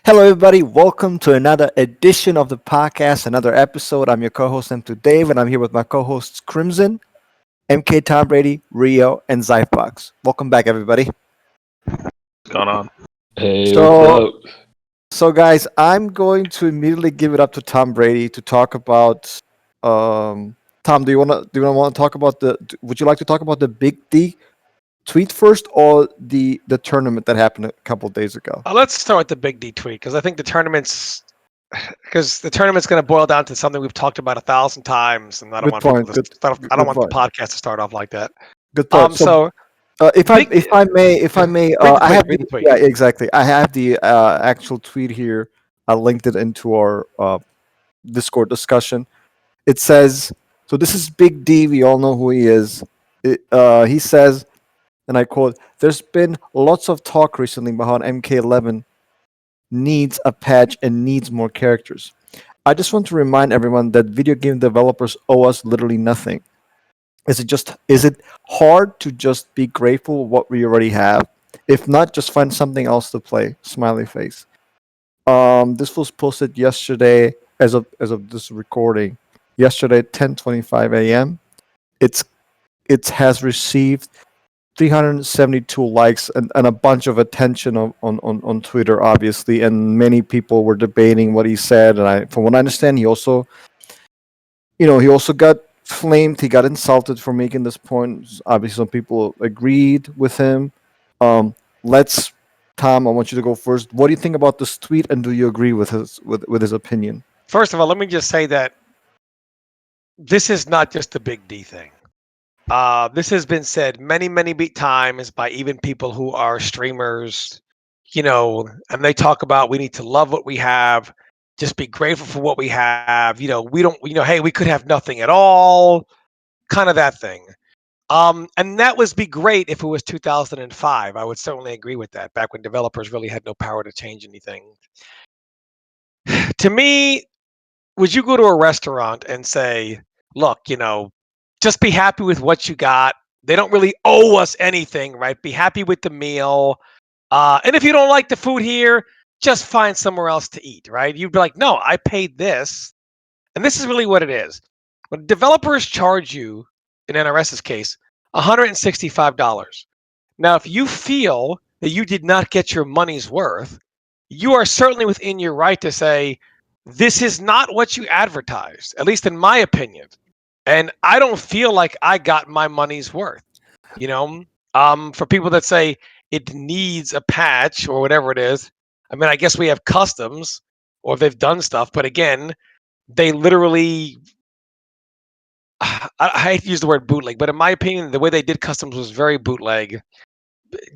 Hello, everybody. Welcome to another edition of the podcast, another episode. I'm your co host, M2 Dave, and I'm here with my co hosts, Crimson, MK Tom Brady, Rio, and Zyphox. Welcome back, everybody. What's going on? Hey, what's So, up? guys, I'm going to immediately give it up to Tom Brady to talk about. Tom, do you want to talk about Would you like to talk about the Big D tweet first, or the tournament that happened a couple of days ago? Let's start with the Big D tweet because I think the tournament's going to boil down to something we've talked about 1,000 times, and I don't Good want people point. to Good. start. I don't Good want the point. podcast to start off like that. Good point. So, So if I big. if I may if I may Read the I tweet. have Read the tweet. yeah, exactly. I have the actual tweet here. I linked it into our Discord discussion. It says, so this is Big D. We all know who he is. He says, and I quote: "There's been lots of talk recently about how MK11 needs a patch and needs more characters. I just want to remind everyone that video game developers owe us literally nothing. Is it hard to just be grateful what we already have? If not, just find something else to play. Smiley face. This was posted yesterday as of this recording. Yesterday, 10:25 a.m. It's it has received 372 likes and a bunch of attention on Twitter, obviously, and many people were debating what he said. And from what I understand, he also got flamed. He got insulted for making this point. Obviously, some people agreed with him. Let's, Tom. I want you to go first. What do you think about this tweet, and do you agree with his opinion? First of all, let me just say that this is not just a Big D thing. This has been said many times by even people who are streamers, and they talk about we need to love what we have, just be grateful for what we have. We don't, hey, we could have nothing at all, kind of that thing. And that would be great if it was 2005. I would certainly agree with that. Back when developers really had no power to change anything. To me, would you go to a restaurant and say, look, just be happy with what you got. They don't really owe us anything, right? Be happy with the meal. And if you don't like the food here, just find somewhere else to eat, right? You'd be like, no, I paid this. And this is really what it is. When developers charge you, in NRS's case, $165. Now, if you feel that you did not get your money's worth, you are certainly within your right to say, this is not what you advertised, at least in my opinion. And I don't feel like I got my money's worth. For people that say it needs a patch or whatever it is, I mean, I guess we have customs or they've done stuff, but again, they literally, I hate to use the word bootleg, but in my opinion, the way they did customs was very bootleg.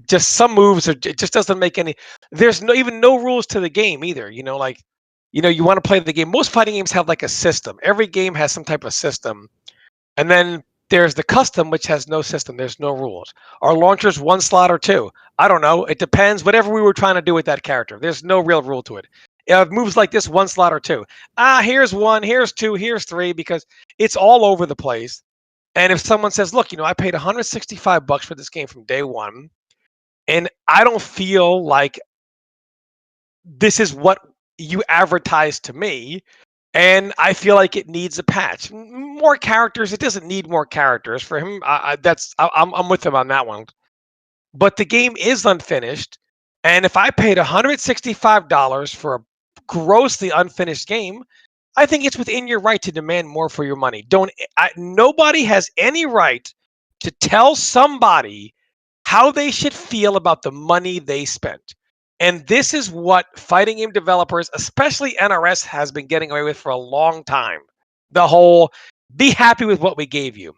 Just some moves, it just doesn't make any. There's no rules to the game either. You want to play the game. Most fighting games have like a system. Every game has some type of system, and then there's the custom, which has no system. There's no rules. Are launchers one slot or two? I don't know. It depends. Whatever we were trying to do with that character, there's no real rule to it. Moves like this, one slot or two. Here's one, here's two, here's three, because it's all over the place. And if someone says, look, I paid $165 for this game from day one, and I don't feel like this is what you advertised to me, and I feel like it needs a patch. More characters. It doesn't need more characters for him. I'm with him on that one. But the game is unfinished, and if I paid $165 for a grossly unfinished game, I think it's within your right to demand more for your money. Nobody has any right to tell somebody how they should feel about the money they spent. And this is what fighting game developers, especially NRS, has been getting away with for a long time. The whole be happy with what we gave you.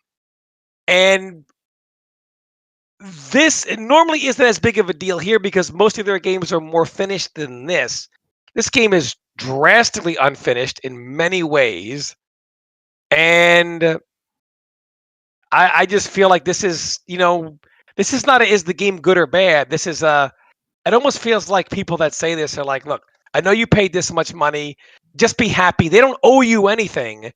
And this normally isn't as big of a deal here because most of their games are more finished than this. This game is drastically unfinished in many ways. And I just feel like this is, this is not is the game good or bad? This is it almost feels like people that say this are like, look, I know you paid this much money. Just be happy. They don't owe you anything.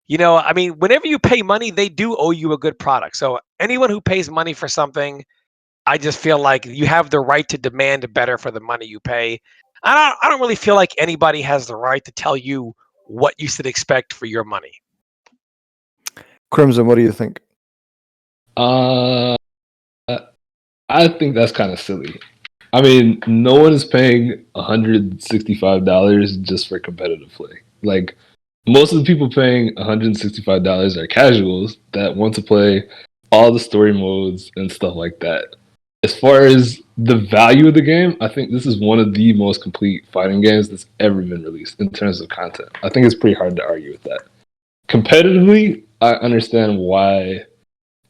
I mean, whenever you pay money, they do owe you a good product. So anyone who pays money for something, I just feel like you have the right to demand better for the money you pay. I don't really feel like anybody has the right to tell you what you should expect for your money. Crimson, what do you think? Uh, I think that's kind of silly. I mean, no one is paying $165 just for competitive play. Like, most of the people paying $165 are casuals that want to play all the story modes and stuff like that. As far as the value of the game, I think this is one of the most complete fighting games that's ever been released in terms of content. I think it's pretty hard to argue with that. Competitively, I understand why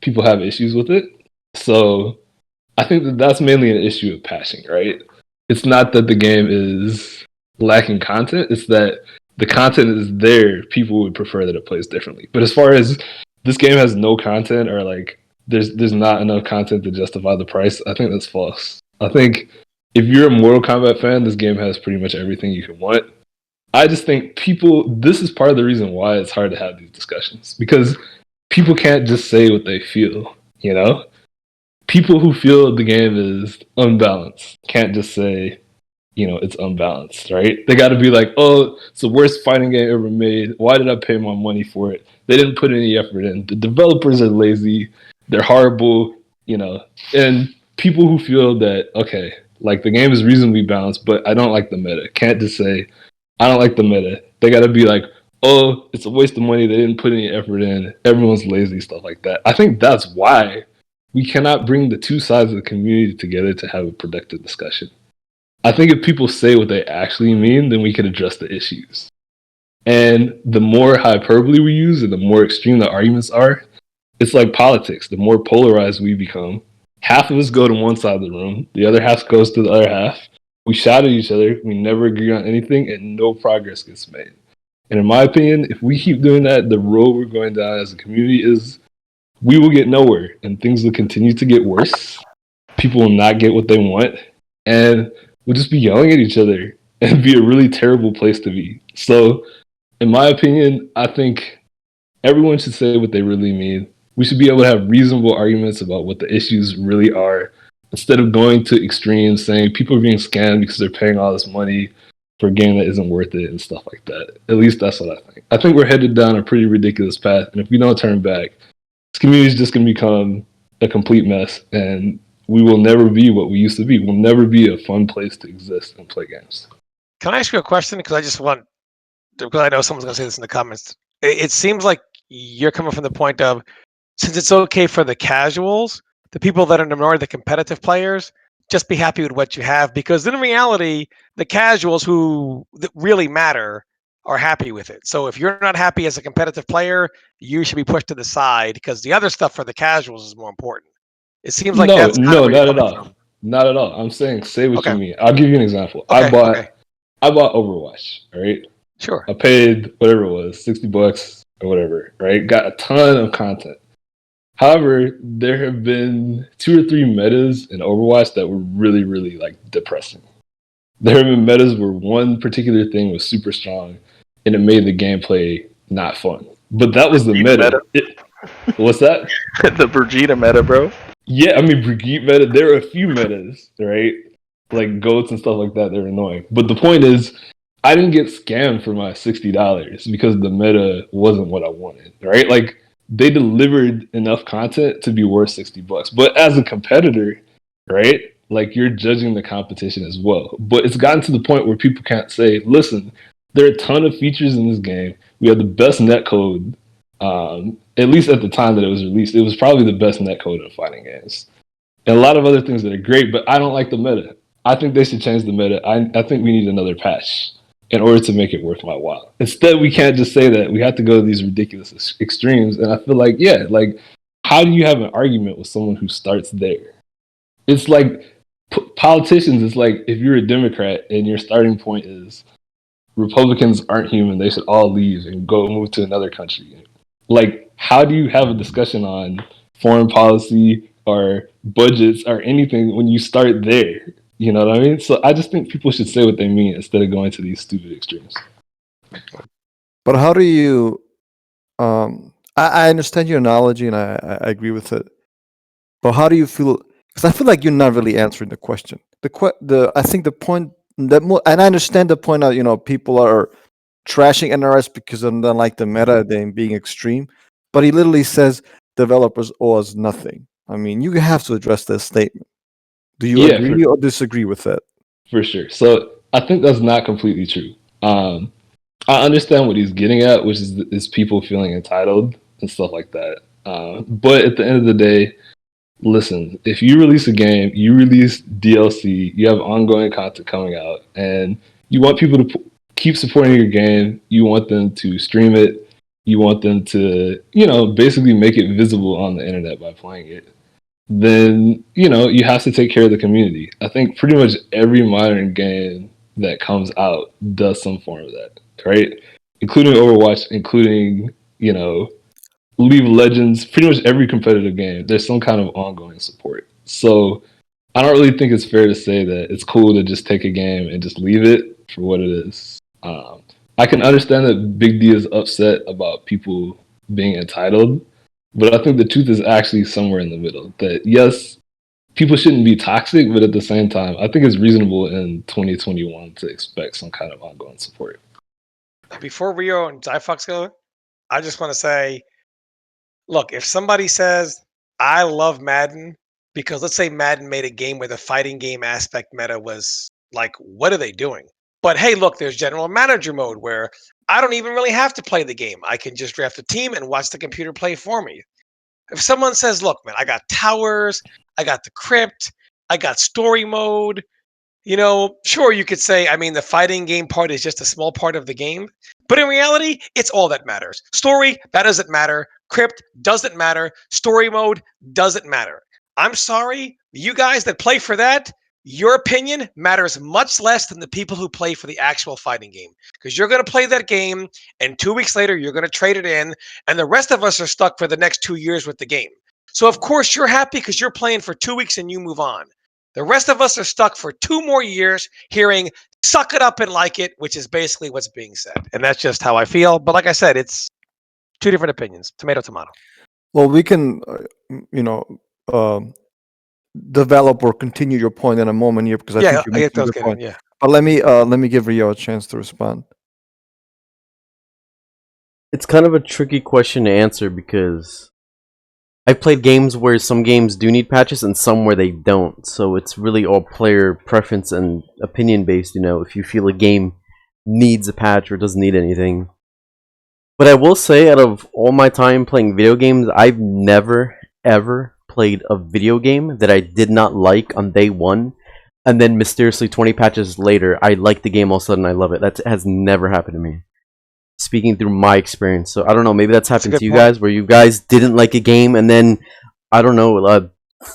people have issues with it. So I think that that's mainly an issue of patching, right? It's not that the game is lacking content, it's that the content is there. People would prefer that it plays differently. But as far as this game has no content or like there's not enough content to justify the price, I think that's false. I think if you're a Mortal Kombat fan, this game has pretty much everything you can want. I just think people this is part of the reason why it's hard to have these discussions because people can't just say what they feel, you know? People who feel the game is unbalanced can't just say, it's unbalanced, right? They got to be like, oh, it's the worst fighting game ever made. Why did I pay my money for it? They didn't put any effort in. The developers are lazy. They're horrible. And people who feel that, okay, like the game is reasonably balanced, but I don't like the meta, can't just say, I don't like the meta. They got to be like, oh, it's a waste of money. They didn't put any effort in. Everyone's lazy, stuff like that. I think that's why we cannot bring the two sides of the community together to have a productive discussion. I think if people say what they actually mean, then we can address the issues. And the more hyperbole we use and the more extreme the arguments are, it's like politics. The more polarized we become, half of us go to one side of the room, the other half goes to the other half. We shout at each other, we never agree on anything, and no progress gets made. And in my opinion, if we keep doing that, the road we're going down as a community is we will get nowhere and things will continue to get worse. People will not get what they want. And we'll just be yelling at each other and be a really terrible place to be. So, in my opinion, I think everyone should say what they really mean. We should be able to have reasonable arguments about what the issues really are instead of going to extremes saying people are being scammed because they're paying all this money for a game that isn't worth it and stuff like that. At least that's what I think. I think we're headed down a pretty ridiculous path. And if we don't turn back, this community is just going to become a complete mess. And we will never be what we used to be. We'll never be a fun place to exist and play games. Can I ask you a question? Because I know someone's going to say this in the comments. It seems like you're coming from the point of, since it's okay for the casuals, the people that are in the minority, the competitive players, just be happy with what you have. Because in reality, the casuals who really matter are happy with it. So if you're not happy as a competitive player, you should be pushed to the side because the other stuff for the casuals is more important. It seems like No, that's kind of no, where you're not at coming all. from. Not at all. I'm saying say what you Okay. mean. I'll give you an example. Okay. Okay. I bought Overwatch, right? Sure. I paid whatever it was, $60 or whatever, right? Got a ton of content. However, there have been 2 or 3 metas in Overwatch that were really, really like depressing. There have been metas where one particular thing was super strong and it made the gameplay not fun. But that was the meta. What's that? The Brigida meta, bro. Yeah, I mean, Brigitte meta, there are a few metas, right? Like goats and stuff like that, they're annoying. But the point is, I didn't get scammed for my $60 because the meta wasn't what I wanted, right? Like, they delivered enough content to be worth $60. But as a competitor, right? Like, you're judging the competition as well. But it's gotten to the point where people can't say, listen, there are a ton of features in this game. We have the best netcode. At least at the time that it was released, it was probably the best netcode in fighting games. And a lot of other things that are great, but I don't like the meta. I think they should change the meta. I think we need another patch in order to make it worth my while. Instead, we can't just say that. We have to go to these ridiculous extremes. And I feel like, yeah, like, how do you have an argument with someone who starts there? It's like politicians, it's like if you're a Democrat and your starting point is Republicans aren't human, they should all leave and go move to another country. Like, how do you have a discussion on foreign policy or budgets or anything when you start there? You know what I mean? So I just think people should say what they mean instead of going to these stupid extremes. But how do you? I understand your analogy and I agree with it. But how do you feel? Because I feel like you're not really answering the question. I think the point And I understand the point of people are trashing NRS because of the, like the meta and being extreme, but he literally says developers owe us nothing. I mean, you have to address that statement. Do you Yeah, agree or disagree with that? for sure. So I think that's not completely true. I understand what he's getting at, which is people feeling entitled and stuff like that. But at the end of the day, listen, if you release a game, you release DLC, you have ongoing content coming out, and you want people to keep supporting your game, you want them to stream it, you want them to, basically make it visible on the internet by playing it, then, you have to take care of the community. I think pretty much every modern game that comes out does some form of that, right? Including Overwatch, including, League of Legends, pretty much every competitive game, there's some kind of ongoing support. So I don't really think it's fair to say that it's cool to just take a game and just leave it for what it is. I can understand that Big D is upset about people being entitled, but I think the truth is actually somewhere in the middle. That yes, people shouldn't be toxic, but at the same time, I think it's reasonable in 2021 to expect some kind of ongoing support. Before Rio and Zyphox go, I just want to say, look, if somebody says, I love Madden, because let's say Madden made a game where the fighting game aspect meta was like, what are they doing? But hey, look, there's general manager mode where I don't even really have to play the game. I can just draft a team and watch the computer play for me. If someone says, look, man, I got towers, I got the crypt, I got story mode, sure, you could say, I mean, the fighting game part is just a small part of the game. But in reality, it's all that matters. Story, that doesn't matter. Crypt doesn't matter. Story mode doesn't matter. I'm sorry, you guys that play for that, your opinion matters much less than the people who play for the actual fighting game. Because you're going to play that game, and 2 weeks later, you're going to trade it in, and the rest of us are stuck for the next 2 years with the game. So, of course, you're happy because you're playing for 2 weeks and you move on. The rest of us are stuck for 2 more years hearing suck it up and like it, which is basically what's being said. And that's just how I feel. But like I said, it's two different opinions. Tomato, tomato. Well, we can, you know, um develop or continue your point in a moment here because I Yeah, think you're I get making a those good getting, point. yeah. But let me give Rio a chance to respond. It's kind of a tricky question to answer because I've played games where some games do need patches and some where they don't. So it's really all player preference and opinion based, if you feel a game needs a patch or doesn't need anything. But I will say, out of all my time playing video games, I've never, ever played a video game that I did not like on day one, and then mysteriously 20 patches later, I like the game all of a sudden, I love it. That has never happened to me. Speaking through my experience. So I don't know, maybe that's happened to you point. guys, where you guys didn't like a game, and then, I don't know,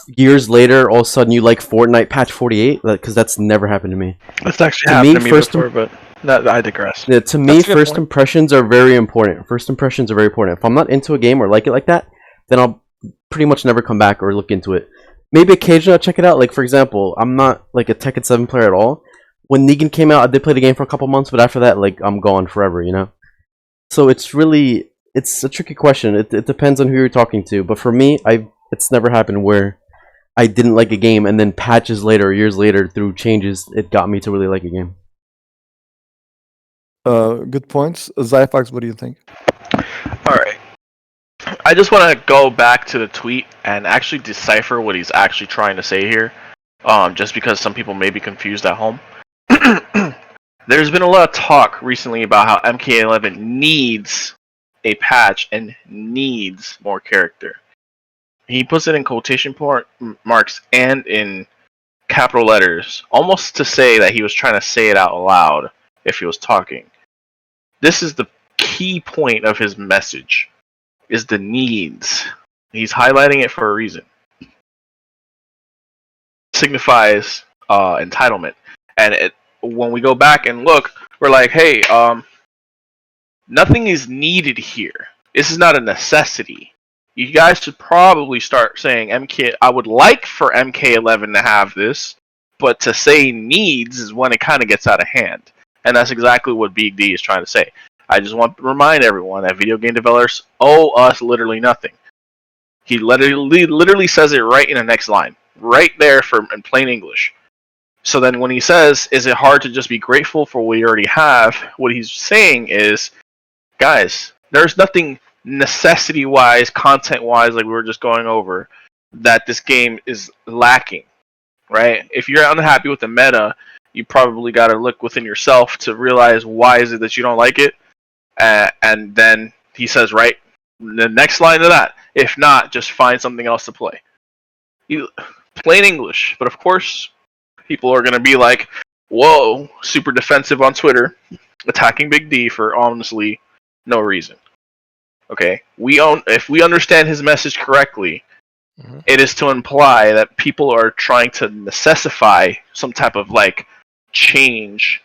years later, all of a sudden you like Fortnite patch 48? Because that's never happened to me. That's actually To happened me, to me first before, but I digress. Yeah, to me, That's a good first point. impressions are very important. First impressions are very important. If I'm not into a game or like it like that, then I'll pretty much never come back or look into it. Maybe occasionally I'll check it out. Like, for example, I'm not like a Tekken 7 player at all. When Negan came out, I did play the game for a couple months, but after that, like, I'm gone forever. So it's a tricky question. It depends on who you're talking to. But for me, it's never happened where I didn't like a game and then patches later or years later through changes, it got me to really like a game. Good points. Zyphox, what do you think? All right. I just want to go back to the tweet and actually decipher what he's actually trying to say here. Just because some people may be confused at home. There's been a lot of talk recently about how MK11 needs a patch and needs more character. He puts it in quotation marks and in capital letters, almost to say that he was trying to say it out loud if he was talking. This is the key point of his message, is the needs. He's highlighting it for a reason. It signifies entitlement. And when we go back and look, we're like, hey, nothing is needed here. This is not a necessity. You guys should probably start saying I would like for MK11 to have this, but to say needs is when it kind of gets out of hand. And that's exactly what Big D is trying to say. I just want to remind everyone that video game developers owe us literally nothing. He literally says it right in the next line. Right there in plain English. So then when he says, is it hard to just be grateful for what you already have? What he's saying is, guys, there's nothing necessity wise, content wise, like we were just going over, that this game is lacking, right? If you're unhappy with the meta, you probably got to look within yourself to realize why is it that you don't like it. And then he says, right, the next line of that, if not, just find something else to play. Plain English. But of course, people are going to be like, whoa, super defensive on Twitter, attacking Big D for honestly no reason. Okay, if we understand his message correctly, it is to imply that people are trying to necessify some type of like change.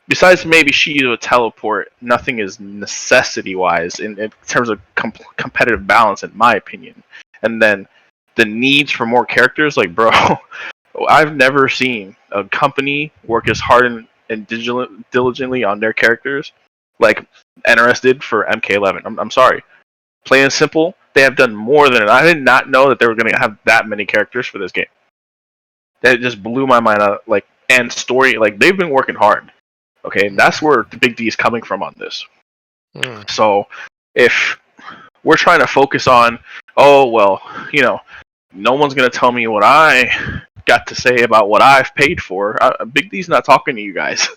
Besides maybe Sheeva teleport, nothing is necessity wise in terms of competitive balance, in my opinion. And then the needs for more characters, like bro, I've never seen a company work as hard and diligently on their characters like NRS did for MK11. I'm sorry. Plain and simple, they have done more than it. I did not know that they were going to have that many characters for this game. That just blew my mind out. Like, and story, like they've been working hard. Okay, and that's where the Big D is coming from on this. So, if we're trying to focus on, oh well, no one's going to tell me what I got to say about what I've paid for. Big D's not talking to you guys.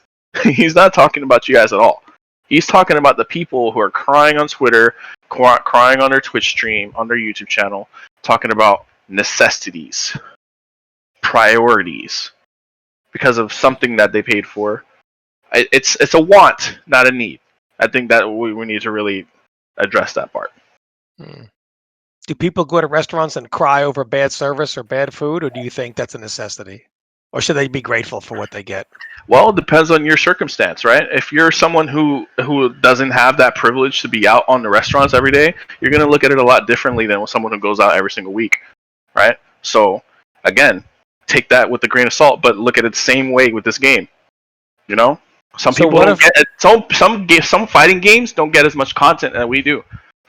He's not talking about you guys at all. He's talking about the people who are crying on Twitter, crying on their Twitch stream, on their YouTube channel, talking about necessities, priorities, because of something that they paid for. It's a want, not a need. I think that we need to really address that part. Do people go to restaurants and cry over bad service or bad food, or do you think that's a necessity? Or should they be grateful for what they get? Well, it depends on your circumstance, right? If you're someone who doesn't have that privilege to be out on the restaurants every day, you're going to look at it a lot differently than someone who goes out every single week, right? So, again, take that with a grain of salt, but look at it the same way with this game. Some people don't get it. Some fighting games don't get as much content as we do.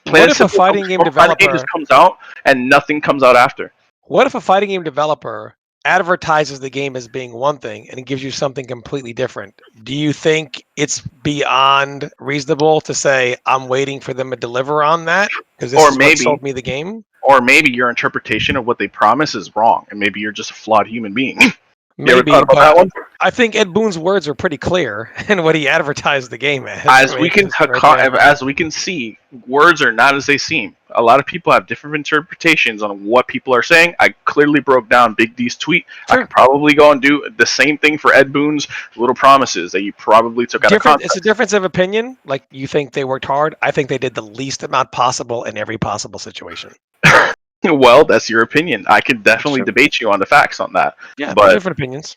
What if a fighting game developer just comes out and nothing comes out after? What if a fighting game developer advertises the game as being one thing and it gives you something completely different? Do you think it's beyond reasonable to say I'm waiting for them to deliver on that because this is what sold me the game? Or maybe your interpretation of what they promise is wrong, and maybe you're just a flawed human being. Maybe, but I think Ed Boon's words are pretty clear in what he advertised the game as. As we can see, words are not as they seem. A lot of people have different interpretations on what people are saying. I clearly broke down Big D's tweet. Sure. I could probably go and do the same thing for Ed Boon's little promises that you probably took out of context. It's a difference of opinion. Like, you think they worked hard. I think they did the least amount possible in every possible situation. Well, that's your opinion. I could definitely debate you on the facts on that. Yeah, but different opinions.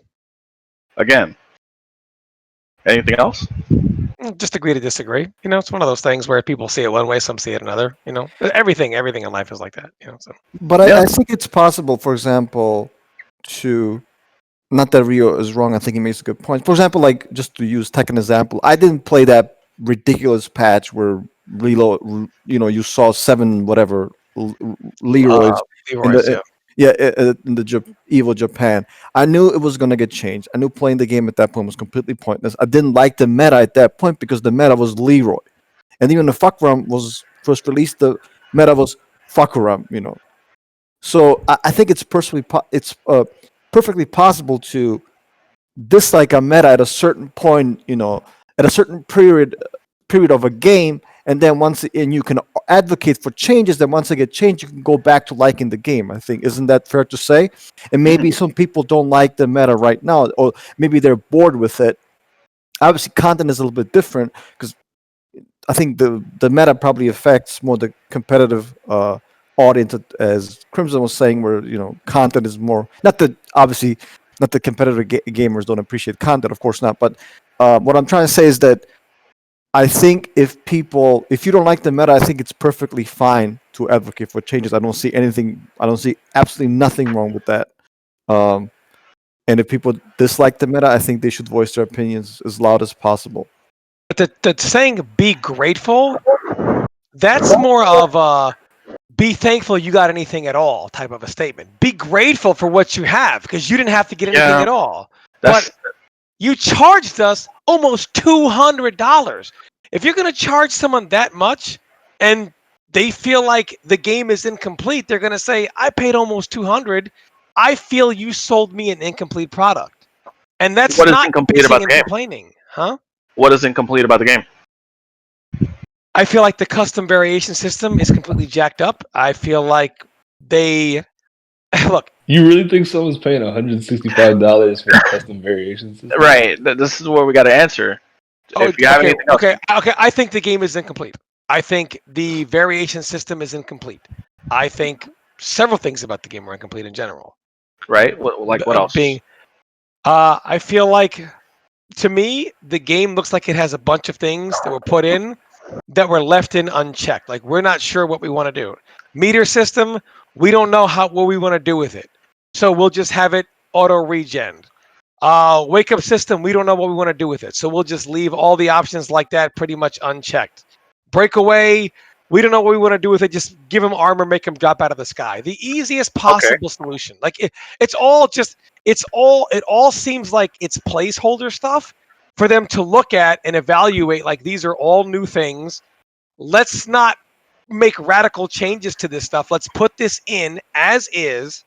Again, anything else? Just agree to disagree. It's one of those things where people see it one way, some see it another. Everything in life is like that. So. But I think it's possible, for example, to, not that Rio is wrong, I think he makes a good point. For example, like, just to use Tekken example, I didn't play that ridiculous patch where reload, you saw 7 whatever Leroy's in the evil Japan. I knew it was going to get changed. I knew playing the game at that point was completely pointless. I didn't like the meta at that point because the meta was Leroy, and even the Fuckram was first released. The meta was Fuckram, So I think it's perfectly possible to dislike a meta at a certain point, at a certain period of a game. And then you can advocate for changes. Then once they get changed, you can go back to liking the game. I think, isn't that fair to say? And maybe some people don't like the meta right now, or maybe they're bored with it. Obviously, content is a little bit different because I think the meta probably affects more the competitive audience, as Crimson was saying, where content is more not the competitive gamers don't appreciate content, of course not. But what I'm trying to say is that I think if you don't like the meta, I think it's perfectly fine to advocate for changes. I don't see absolutely nothing wrong with that. And if people dislike the meta, I think they should voice their opinions as loud as possible. But the saying "be grateful," that's more of a "be thankful you got anything at all" type of a statement. Be grateful for what you have because you didn't have to get anything at all. That's But you charged us almost $200. If you're going to charge someone that much and they feel like the game is incomplete, they're going to say, I paid almost 200. I feel you sold me an incomplete product. And that's what is not incomplete bitching about the and game. complaining, huh? What is incomplete about the game? I feel like the custom variation system is completely jacked up. I feel like they look. You really think someone's paying $165 for a custom variation system? Right. This is where we got to answer. Oh, If you have anything else, okay. I think the game is incomplete. I think the variation system is incomplete. I think several things about the game are incomplete in general. right? Like what else? Being, I feel like to me the game looks like it has a bunch of things that were put in that were left in unchecked. Like we're not sure what we want to do. Meter system, we don't know what we want to do with it, so we'll just have it auto regen. Wake up system, we don't know what we want to do with it, so we'll just leave all the options like that pretty much unchecked. Breakaway, we don't know what we want to do with it. Just give him armor, make him drop out of the sky. The easiest possible solution. Like it's all just it all seems like it's placeholder stuff for them to look at and evaluate. Like these are all new things. Let's not make radical changes to this stuff. Let's put this in as is.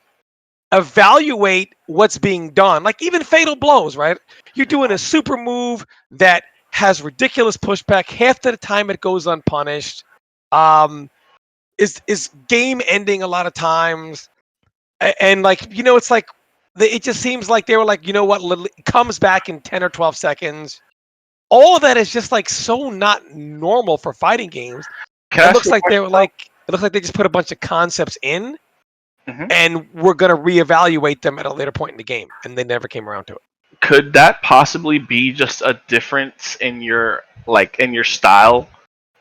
Evaluate what's being done. Like even fatal blows, right? You're doing a super move that has ridiculous pushback. Half the time it goes unpunished. Is game ending a lot of times. And like, it's like it just seems like they were like, you know what, it comes back in 10 or 12 seconds. All of that is just like so not normal for fighting games. It looks like they just put a bunch of concepts in. Mm-hmm. And we're going to reevaluate them at a later point in the game, and they never came around to it. Could that possibly be just a difference in your style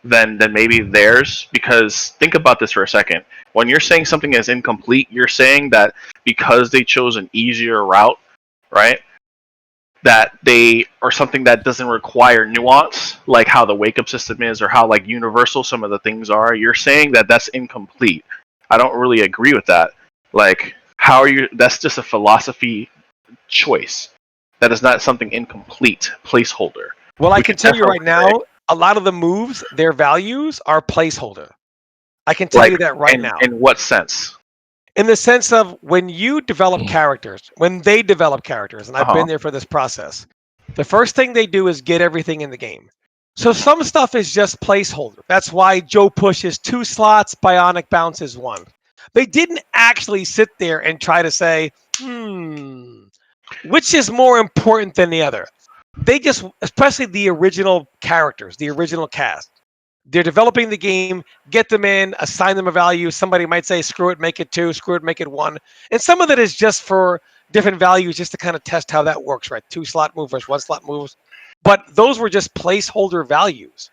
than maybe theirs? Because think about this for a second. When you're saying something is incomplete, you're saying that because they chose an easier route, right? That they or something that doesn't require nuance, like how the wake up system is, or how like universal some of the things are. You're saying that that's incomplete. I don't really agree with that. Like, how are you? That's just a philosophy choice. That is not something incomplete placeholder. Well, I can tell you right now, a lot of the moves, their values are placeholder. I can tell you that right now. In what sense? In the sense of when you develop characters, when they develop characters, and I've been there for this process, the first thing they do is get everything in the game. So some stuff is just placeholder. That's why Joe pushes 2 slots, Bionic Bounce is 1. They didn't actually sit there and try to say, which is more important than the other. They just, especially the original characters, the original cast, they're developing the game, get them in, assign them a value. Somebody might say, screw it, make it 2, screw it, make it 1. And some of it is just for different values, just to kind of test how that works, right? 2 slot move versus 1 slot moves. But those were just placeholder values.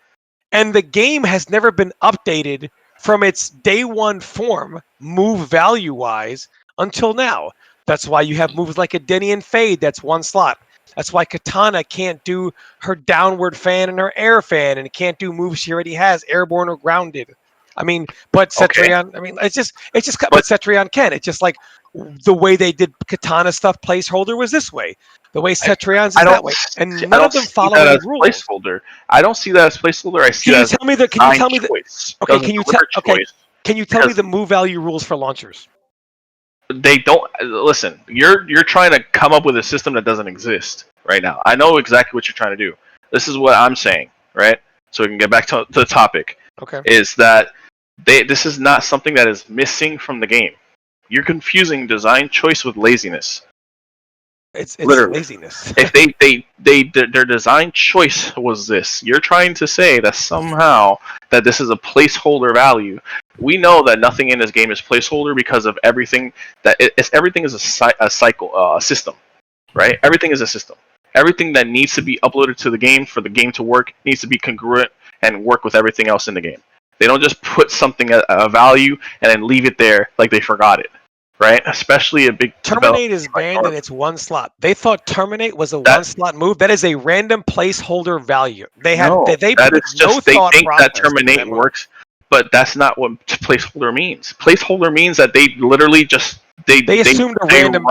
And the game has never been updated from its day one form, move value-wise, until now. That's why you have moves like a Denny and Fade, that's 1 slot. That's why Katana can't do her downward fan and her air fan, and it can't do moves she already has, airborne or grounded. I mean, but Cetrion, I mean, it's just, but Cetrion can. It's just like the way they did Katana stuff placeholder was this way. The way Cetrion's is that way. And none of them follow any rules. Placeholder. I don't see that as placeholder. I see can that you as can you tell me choice. Okay, can you tell me the move value rules for launchers? They don't listen. You're trying to come up with a system that doesn't exist right now. I know exactly what you're trying to do. This is what I'm saying, right? So we can get back to the topic. Okay. Is that this is not something that is missing from the game. You're confusing design choice with laziness. It's literally laziness. If their design choice was this, you're trying to say that somehow that this is a placeholder value. We know that nothing in this game is placeholder because of everything that everything is a cycle, a system, right? Everything is a system. Everything that needs to be uploaded to the game for the game to work needs to be congruent and work with everything else in the game. They don't just put something at a value and then leave it there like they forgot it. Right, especially a big Terminate is banned and it's 1 slot. They thought Terminate was a 1 slot move. That is a random placeholder value. They had that is just they think that Terminate works, but that's not what placeholder means. Placeholder means that they literally just they assumed a random.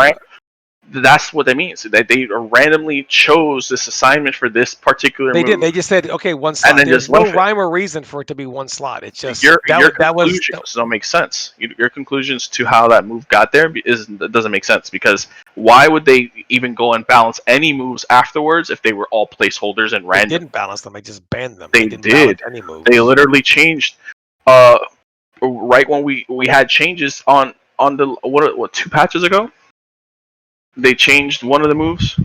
That's what that means. That they randomly chose this assignment for this particular They did. move, They just said, okay, one and slot. then There's just no left it. rhyme or reason for it to be one slot. It's just Your that was conclusions don't make sense. Your conclusions to how that move got there doesn't make sense, because why would they even go and balance any moves afterwards if they were all placeholders and they random? didn't balance them. They just banned them. They They didn't balance did. any moves. They literally changed. Uh, right when we had changes on the what 2 patches ago, they changed one of the moves.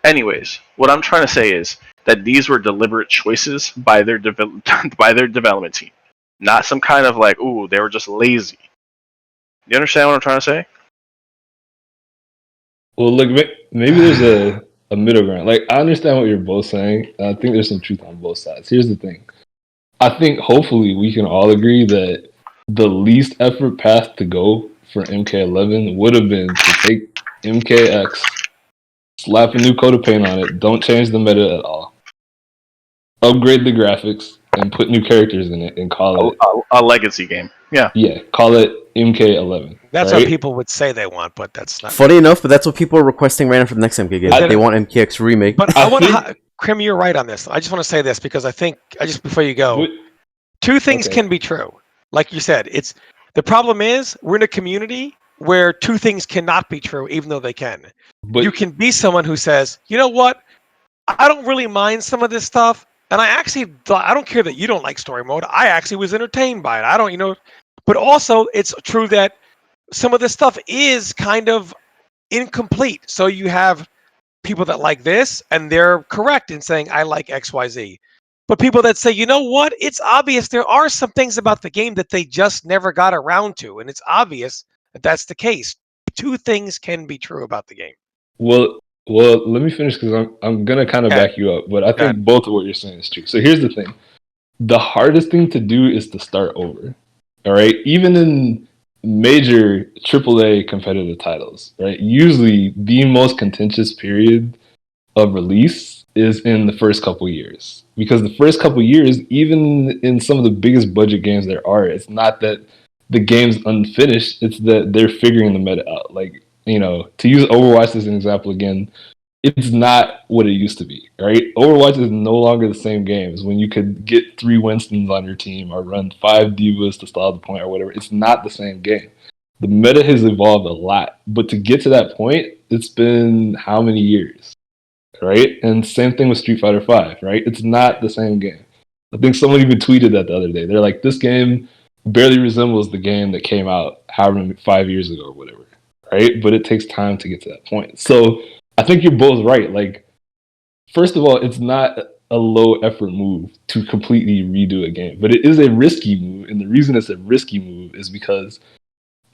Anyways, what I'm trying to say is that these were deliberate choices by their by their development team, not some kind of like, ooh, they were just lazy. You understand what I'm trying to say? Well, look, maybe there's a middle ground. Like, I understand what you're both saying. I think there's some truth on both sides. Here's the thing. I think hopefully we can all agree that the least effort path to go for MK11 would have been to take MKX, slap a new coat of paint on it, don't change the meta at all, upgrade the graphics, and put new characters in it and call it A legacy game. Yeah. call it MK11. That's right? what people would say they want, but that's not. Funny enough, but that's what people are requesting right now for the next MK game. They want MKX remake. But I I want think- to, Krim, you're right on this. I just want to say this because I think, just before you go, But- two things Okay. can be true. Like you said, it's the problem is we're in a community where two things cannot be true, even though they can. But You can be someone who says, you know what, I don't really mind some of this stuff, and I don't care that you don't like story mode. I actually was entertained by it. I don't, but also it's true that some of this stuff is kind of incomplete. So you have people that like this, and they're correct in saying I like XYZ. But people that say, you know what, it's obvious there are some things about the game that they just never got around to, and it's obvious that that's the case. Two things can be true about the game. Well, let me finish because I'm gonna kind of Okay. back you up, but I think Okay. both of what you're saying is true. So here's the thing: the hardest thing to do is to start over. All right, even in major AAA competitive titles, right? Usually, the most contentious period of release is in the first couple years, because the first couple years, even in some of the biggest budget games there are, it's not that the game's unfinished; it's that they're figuring the meta out. Like, to use Overwatch as an example again, it's not what it used to be, right? Overwatch is no longer the same game as when you could get 3 Winstons on your team or run 5 Divas to stall the point or whatever. It's not the same game. The meta has evolved a lot, but to get to that point, it's been how many years, right? And same thing with Street Fighter V, right? It's not the same game. I think someone even tweeted that the other day. They're like, this game barely resembles the game that came out however many 5 years ago or whatever, right? But it takes time to get to that point. So I think you're both right. Like, first of all, it's not a low effort move to completely redo a game, but it is a risky move. And the reason it's a risky move is because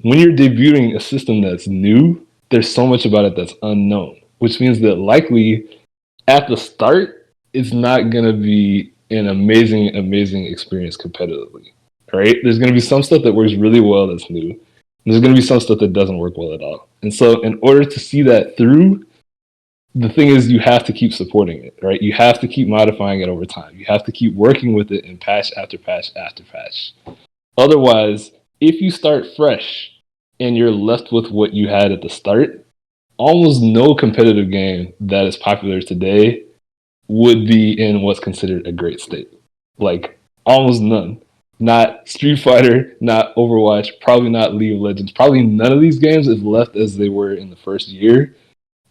when you're debuting a system that's new, there's so much about it that's unknown, which means that likely at the start, it's not going to be an amazing experience competitively, right? There's going to be some stuff that works really well that's new. There's going to be some stuff that doesn't work well at all. And so in order to see that through, the thing is you have to keep supporting it, right? You have to keep modifying it over time. You have to keep working with it in patch after patch after patch. Otherwise, if you start fresh and you're left with what you had at the start, almost no competitive game that is popular today would be in what's considered a great state. Like, almost none. Not Street Fighter, not Overwatch, probably not League of Legends. Probably none of these games, if left as they were in the first year,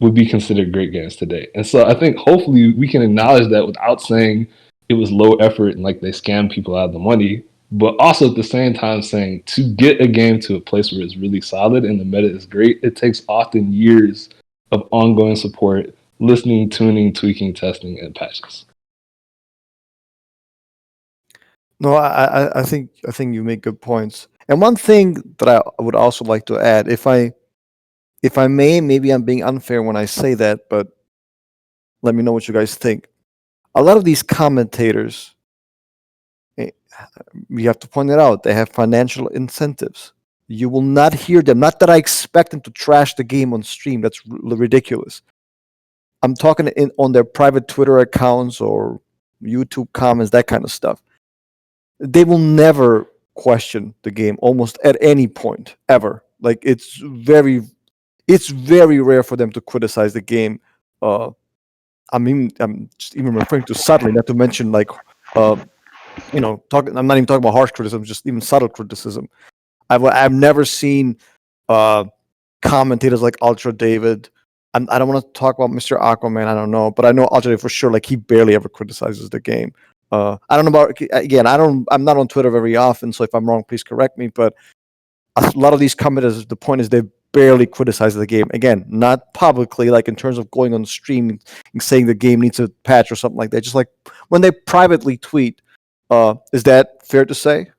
would be considered great games today. And so I think hopefully we can acknowledge that without saying it was low effort and like they scammed people out of the money, but also at the same time saying to get a game to a place where it's really solid and the meta is great, it takes often years of ongoing support, listening, tuning, tweaking, testing, and patches. No, I think you make good points. And one thing that I would also like to add, if I may, maybe I'm being unfair when I say that, but let me know what you guys think. A lot of these commentators, we have to point it out, they have financial incentives. You will not hear them. Not that I expect them to trash the game on stream. That's ridiculous. I'm talking on their private Twitter accounts or YouTube comments, that kind of stuff. They will never question the game almost at any point ever. Like, it's very it's very rare for them to criticize the game. I'm just even referring to subtly, not to mention like I'm not even talking about harsh criticism, just even subtle criticism. I've never seen uh, commentators like Ultra David. I don't want to talk about Mr. Aquaman. I don't know, but I know Ultra David for sure. Like he barely ever criticizes the game. I don't know about again. I'm not on Twitter very often, so if I'm wrong, please correct me. But a lot of these commentators, the point is they barely criticize the game. Again, not publicly, like in terms of going on stream and saying the game needs a patch or something like that. Just like when they privately tweet. Is that fair to say?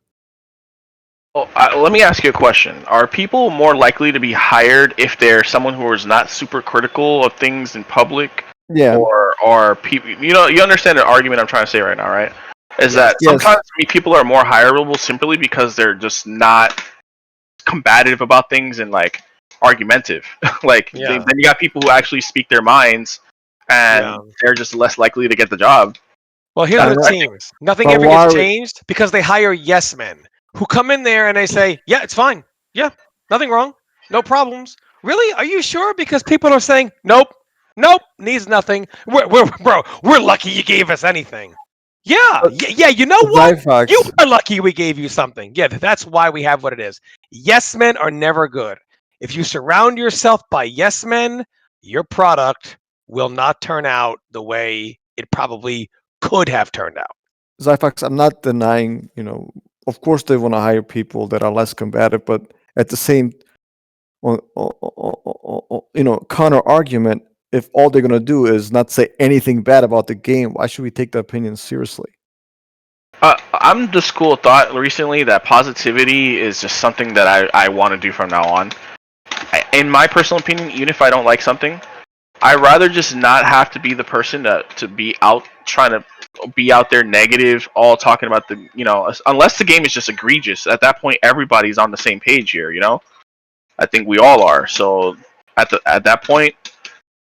Well, let me ask you a question. Are people more likely to be hired if they're someone who is not super critical of things in public? Yeah. Or are people, you understand the argument I'm trying to say right now, right? Is that Yes. sometimes people are more hireable simply because they're just not combative about things and like argumentative. Like Yeah. then you got people who actually speak their minds and they're just less likely to get the job. Well, here's what it seems. Nothing ever gets changed because they hire yes men who come in there and they say, yeah, it's fine. Yeah, nothing wrong. No problems. Really? Are you sure? Because people are saying, nope, needs nothing. We're lucky you gave us anything. Yeah, you know what? Zyphox. You are lucky we gave you something. Yeah, that's why we have what it is. Yes men are never good. If you surround yourself by yes men, your product will not turn out the way it probably could have turned out. Zyphox, I'm not denying, of course they want to hire people that are less combative, but at the same, counter argument, if all they're going to do is not say anything bad about the game, why should we take the opinion seriously? I'm the school of thought recently that positivity is just something that I want to do from now on. In my personal opinion, even if I don't like something, I'd rather just not have to be the person to be out trying to be out there negative, all talking about unless the game is just egregious. At that point, everybody's on the same page here. I think we all are. So at that point,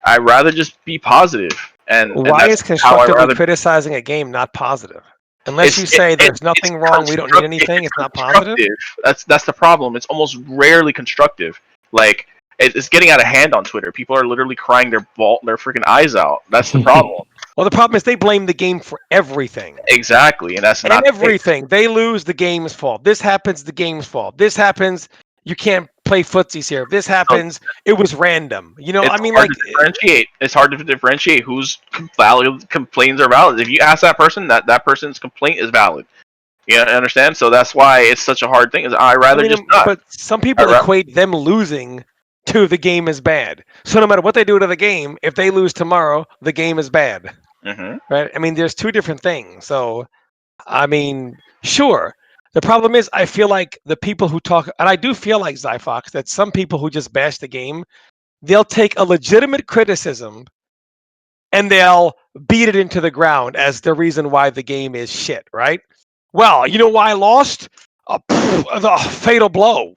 I'd rather just be positive. And why is constructively criticizing a game not positive? Unless you say there's nothing wrong, we don't need anything, it's not positive. That's the problem. It's almost rarely constructive. Like it's getting out of hand on Twitter. People are literally crying their freaking eyes out. That's the problem. Well, the problem is they blame the game for everything. Exactly, and that's not everything. They lose, the game's fault. This happens, the game's fault. This happens, you can't play footsies here. If this happens, it was random. It's hard to differentiate whose complaints are valid. If you ask that person, that person's complaint is valid. You understand? So that's why it's such a hard thing. Just not. But some people equate them losing to the game is bad. So no matter what they do to the game, if they lose tomorrow, the game is bad. Mm-hmm. Right? I mean, there's two different things. So, sure. The problem is, I feel like the people who talk, and I do feel like Zyphox, that some people who just bash the game, they'll take a legitimate criticism and they'll beat it into the ground as the reason why the game is shit, right? Well, you know why I lost? The fatal blow.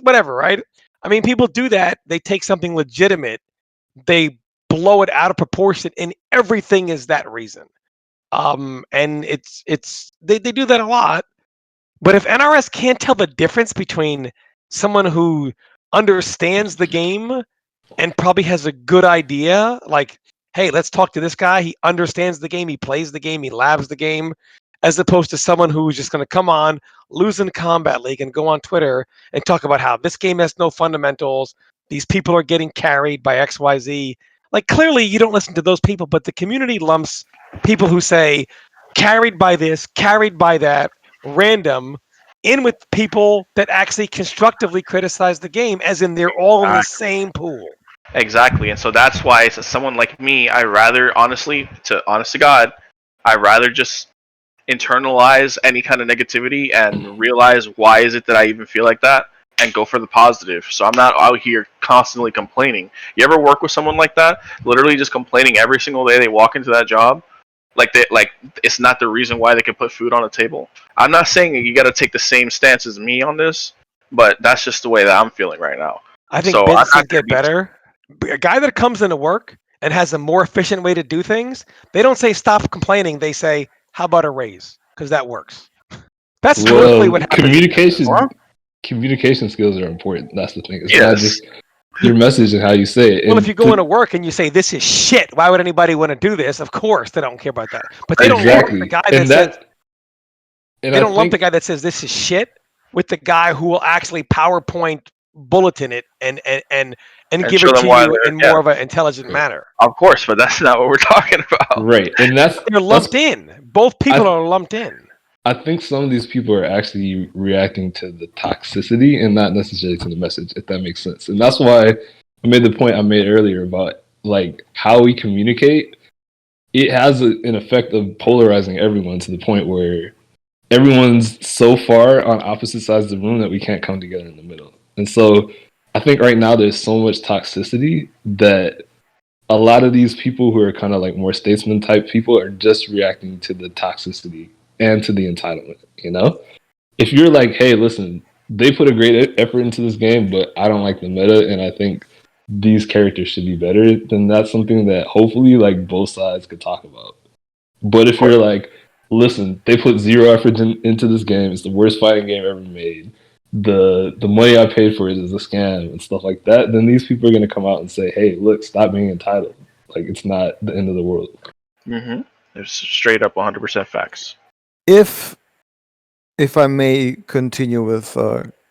Whatever, right? I mean, people do that. They take something legitimate, they blow it out of proportion, and everything is that reason. And they do that a lot. But if NRS can't tell the difference between someone who understands the game and probably has a good idea, like, hey, let's talk to this guy. He understands the game. He plays the game. He labs the game, as opposed to someone who's just going to come on, lose in Kombat League, and go on Twitter and talk about how this game has no fundamentals. These people are getting carried by XYZ. Like, clearly, you don't listen to those people, but the community lumps people who say carried by this, carried by that, random, in with people that actually constructively criticize the game, as in they're all in the same pool. Exactly, and so that's why someone like me, I rather honest to God, I rather just internalize any kind of negativity and realize why is it that I even feel like that, and go for the positive. So I'm not out here constantly complaining. You ever work with someone like that, literally just complaining every single day they walk into that job? Like it's not the reason why they can put food on the table. I'm not saying you got to take the same stance as me on this, but that's just the way that I'm feeling right now. I think businesses get better. A guy that comes into work and has a more efficient way to do things, they don't say stop complaining. They say, how about a raise? Because that works. That's typically what happens. Communication skills are important. That's the thing. It's yes. not just your message and how you say it. Well, And if you go into work and you say this is shit, why would anybody want to do this? Of course, they don't care about that. But they don't lump the exactly, guy and that says that, and they I don't lump the think guy that says this is shit with the guy who will actually PowerPoint bulletin it and And give show it them to why you they're, in yeah, more of an intelligent manner. of course, but that's not what we're talking about. right, and They're lumped in. Both people are lumped in. I think some of these people are actually reacting to the toxicity and not necessarily to the message, if that makes sense. And that's why I made the point I made earlier about like how we communicate. It has an effect of polarizing everyone to the point where everyone's so far on opposite sides of the room that we can't come together in the middle. And so I think right now there's so much toxicity that a lot of these people who are kind of like more statesman type people are just reacting to the toxicity and to the entitlement, you know? If you're like, hey, listen, they put a great effort into this game, but I don't like the meta and I think these characters should be better, then that's something that hopefully like both sides could talk about. But if you're like, listen, they put zero effort into this game, it's the worst fighting game ever made. The money I paid for it is a scam and stuff like that, then these people are gonna come out and say, hey, look, stop being entitled. Like it's not the end of the world. Mm-hmm. It's straight up 100% facts. If I may continue with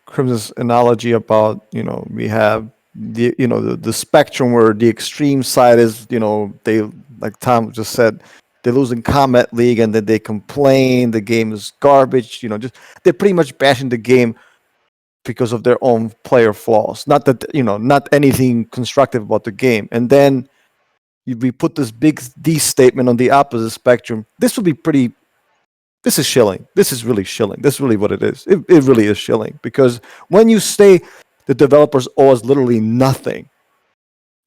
Crimson's analogy about, we have the spectrum where the extreme side is, they, like Tom just said, they lose in Kombat League and then they complain the game is garbage, just they're pretty much bashing the game because of their own player flaws, not that, not anything constructive about the game. And then we put this big D statement on the opposite spectrum. This would be pretty. This is shilling. This is really shilling. This is really what it is. It really is shilling because when you say the developers owe us literally nothing,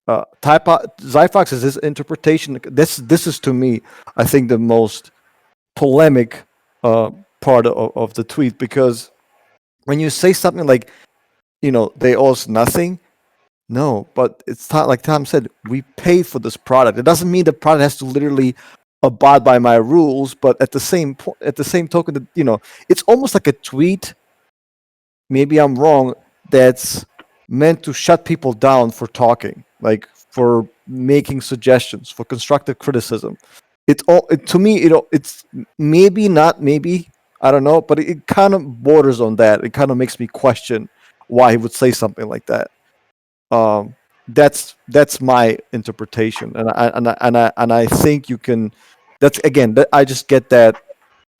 Zyphox is his interpretation. This is to me, I think, the most polemic part of the tweet because when you say something like, they owe us nothing. No, but it's not like Tom said. We pay for this product. It doesn't mean the product has to literally abide by my rules, but at the same token, that it's almost like a tweet. Maybe I'm wrong. That's meant to shut people down for talking, like for making suggestions, for constructive criticism. To me. It's maybe not. Maybe I don't know, but it kind of borders on that. It kind of makes me question why he would say something like that. Um, that's my interpretation, and I think you can. That's again. I just get that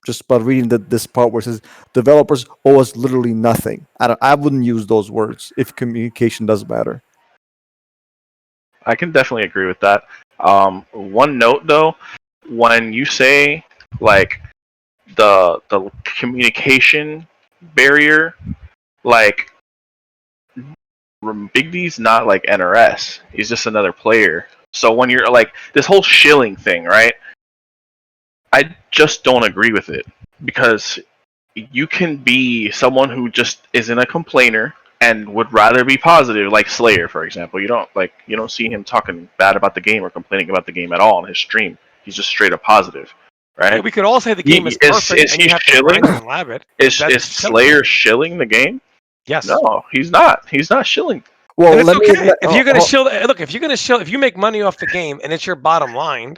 just by reading this part where it says developers owe us literally nothing. I wouldn't use those words if communication does matter. I can definitely agree with that. One note though, when you say like the communication barrier, like Big D's not like NRS. He's just another player. So when you're like this whole shilling thing, right? I just don't agree with it because you can be someone who just isn't a complainer and would rather be positive, like Slayer, for example. You don't see him talking bad about the game or complaining about the game at all on his stream. He's just straight up positive, right? Yeah, we could all say the game is perfect, Is and he you have to shilling? grind and lab it. Is That's Slayer shilling the game? Yes. No, he's not. He's not shilling. Well, And it's let me. okay. If you're gonna oh, shill, look, if you're gonna shill, if you make money off the game and it's your bottom line,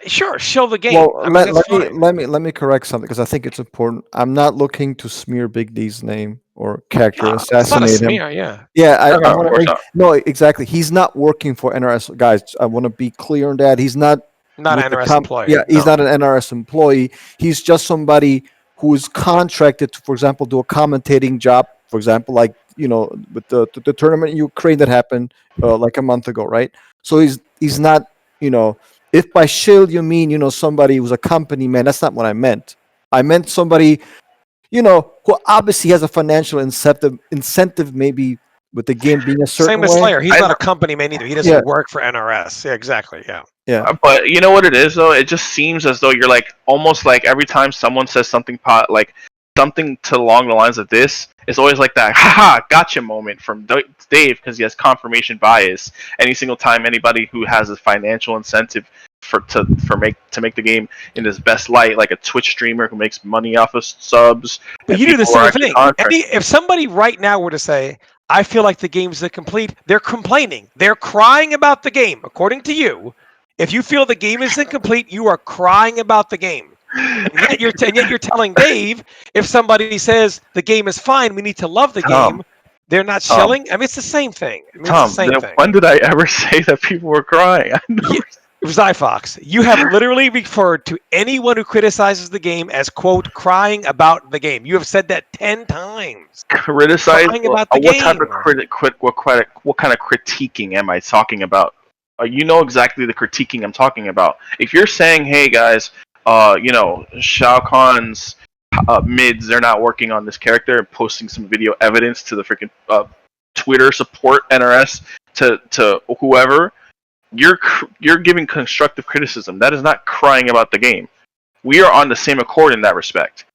sure, shill the game. Well, I mean, let, that's let me fine. let me correct something because I think it's important. I'm not looking to smear Big D's name or character, No, it's not a assassinate him. smear. Yeah. Yeah, I No, of want course to. not. No, exactly. He's not working for NRS, guys. I want to be clear on that. He's not Not with an the NRS employee. Yeah, he's No. not an NRS employee. He's just somebody who is contracted to, for example, do a commentating job. For example, like with the tournament in Ukraine that happened like a month ago, right? So he's not. If by shield you mean somebody who's a company man, that's not what I meant. I meant somebody who obviously has a financial incentive maybe with the game being a certain Same as way. Slayer. He's I not know. a company man either. He doesn't Yeah. work for NRS. Yeah, exactly. Yeah. Yeah. But you know what it is though? It just seems as though you're like almost like every time someone says something like something to along the lines of this, it's always like that haha gotcha moment from Dave because he has confirmation bias. Any single time anybody who has a financial incentive to make the game in his best light, like a Twitch streamer who makes money off of subs. But And you do the people are same actually thing. contracted. If somebody right now were to say, I feel like the game's incomplete. They're complaining. They're crying about the game. According to you, if you feel the game is incomplete, you are crying about the game. And yet you're telling Dave, if somebody says the game is fine, we need to love the Tom, game. They're not Tom, shilling. I mean, it's the same thing. I mean, it's Tom, the same thing. when did I ever say that people were crying? Zyphox, you have literally referred to anyone who criticizes the game as, quote, crying about the game. You have said that 10 times. Criticize Crying about the what type game. of what kind of critiquing am I talking about? You know exactly the critiquing I'm talking about. If you're saying, hey guys, Shao Kahn's mids, they're not working on this character, and posting some video evidence to the freaking Twitter support NRS to whoever, you're giving constructive criticism. That is not crying about the game. We are on the same accord in that respect.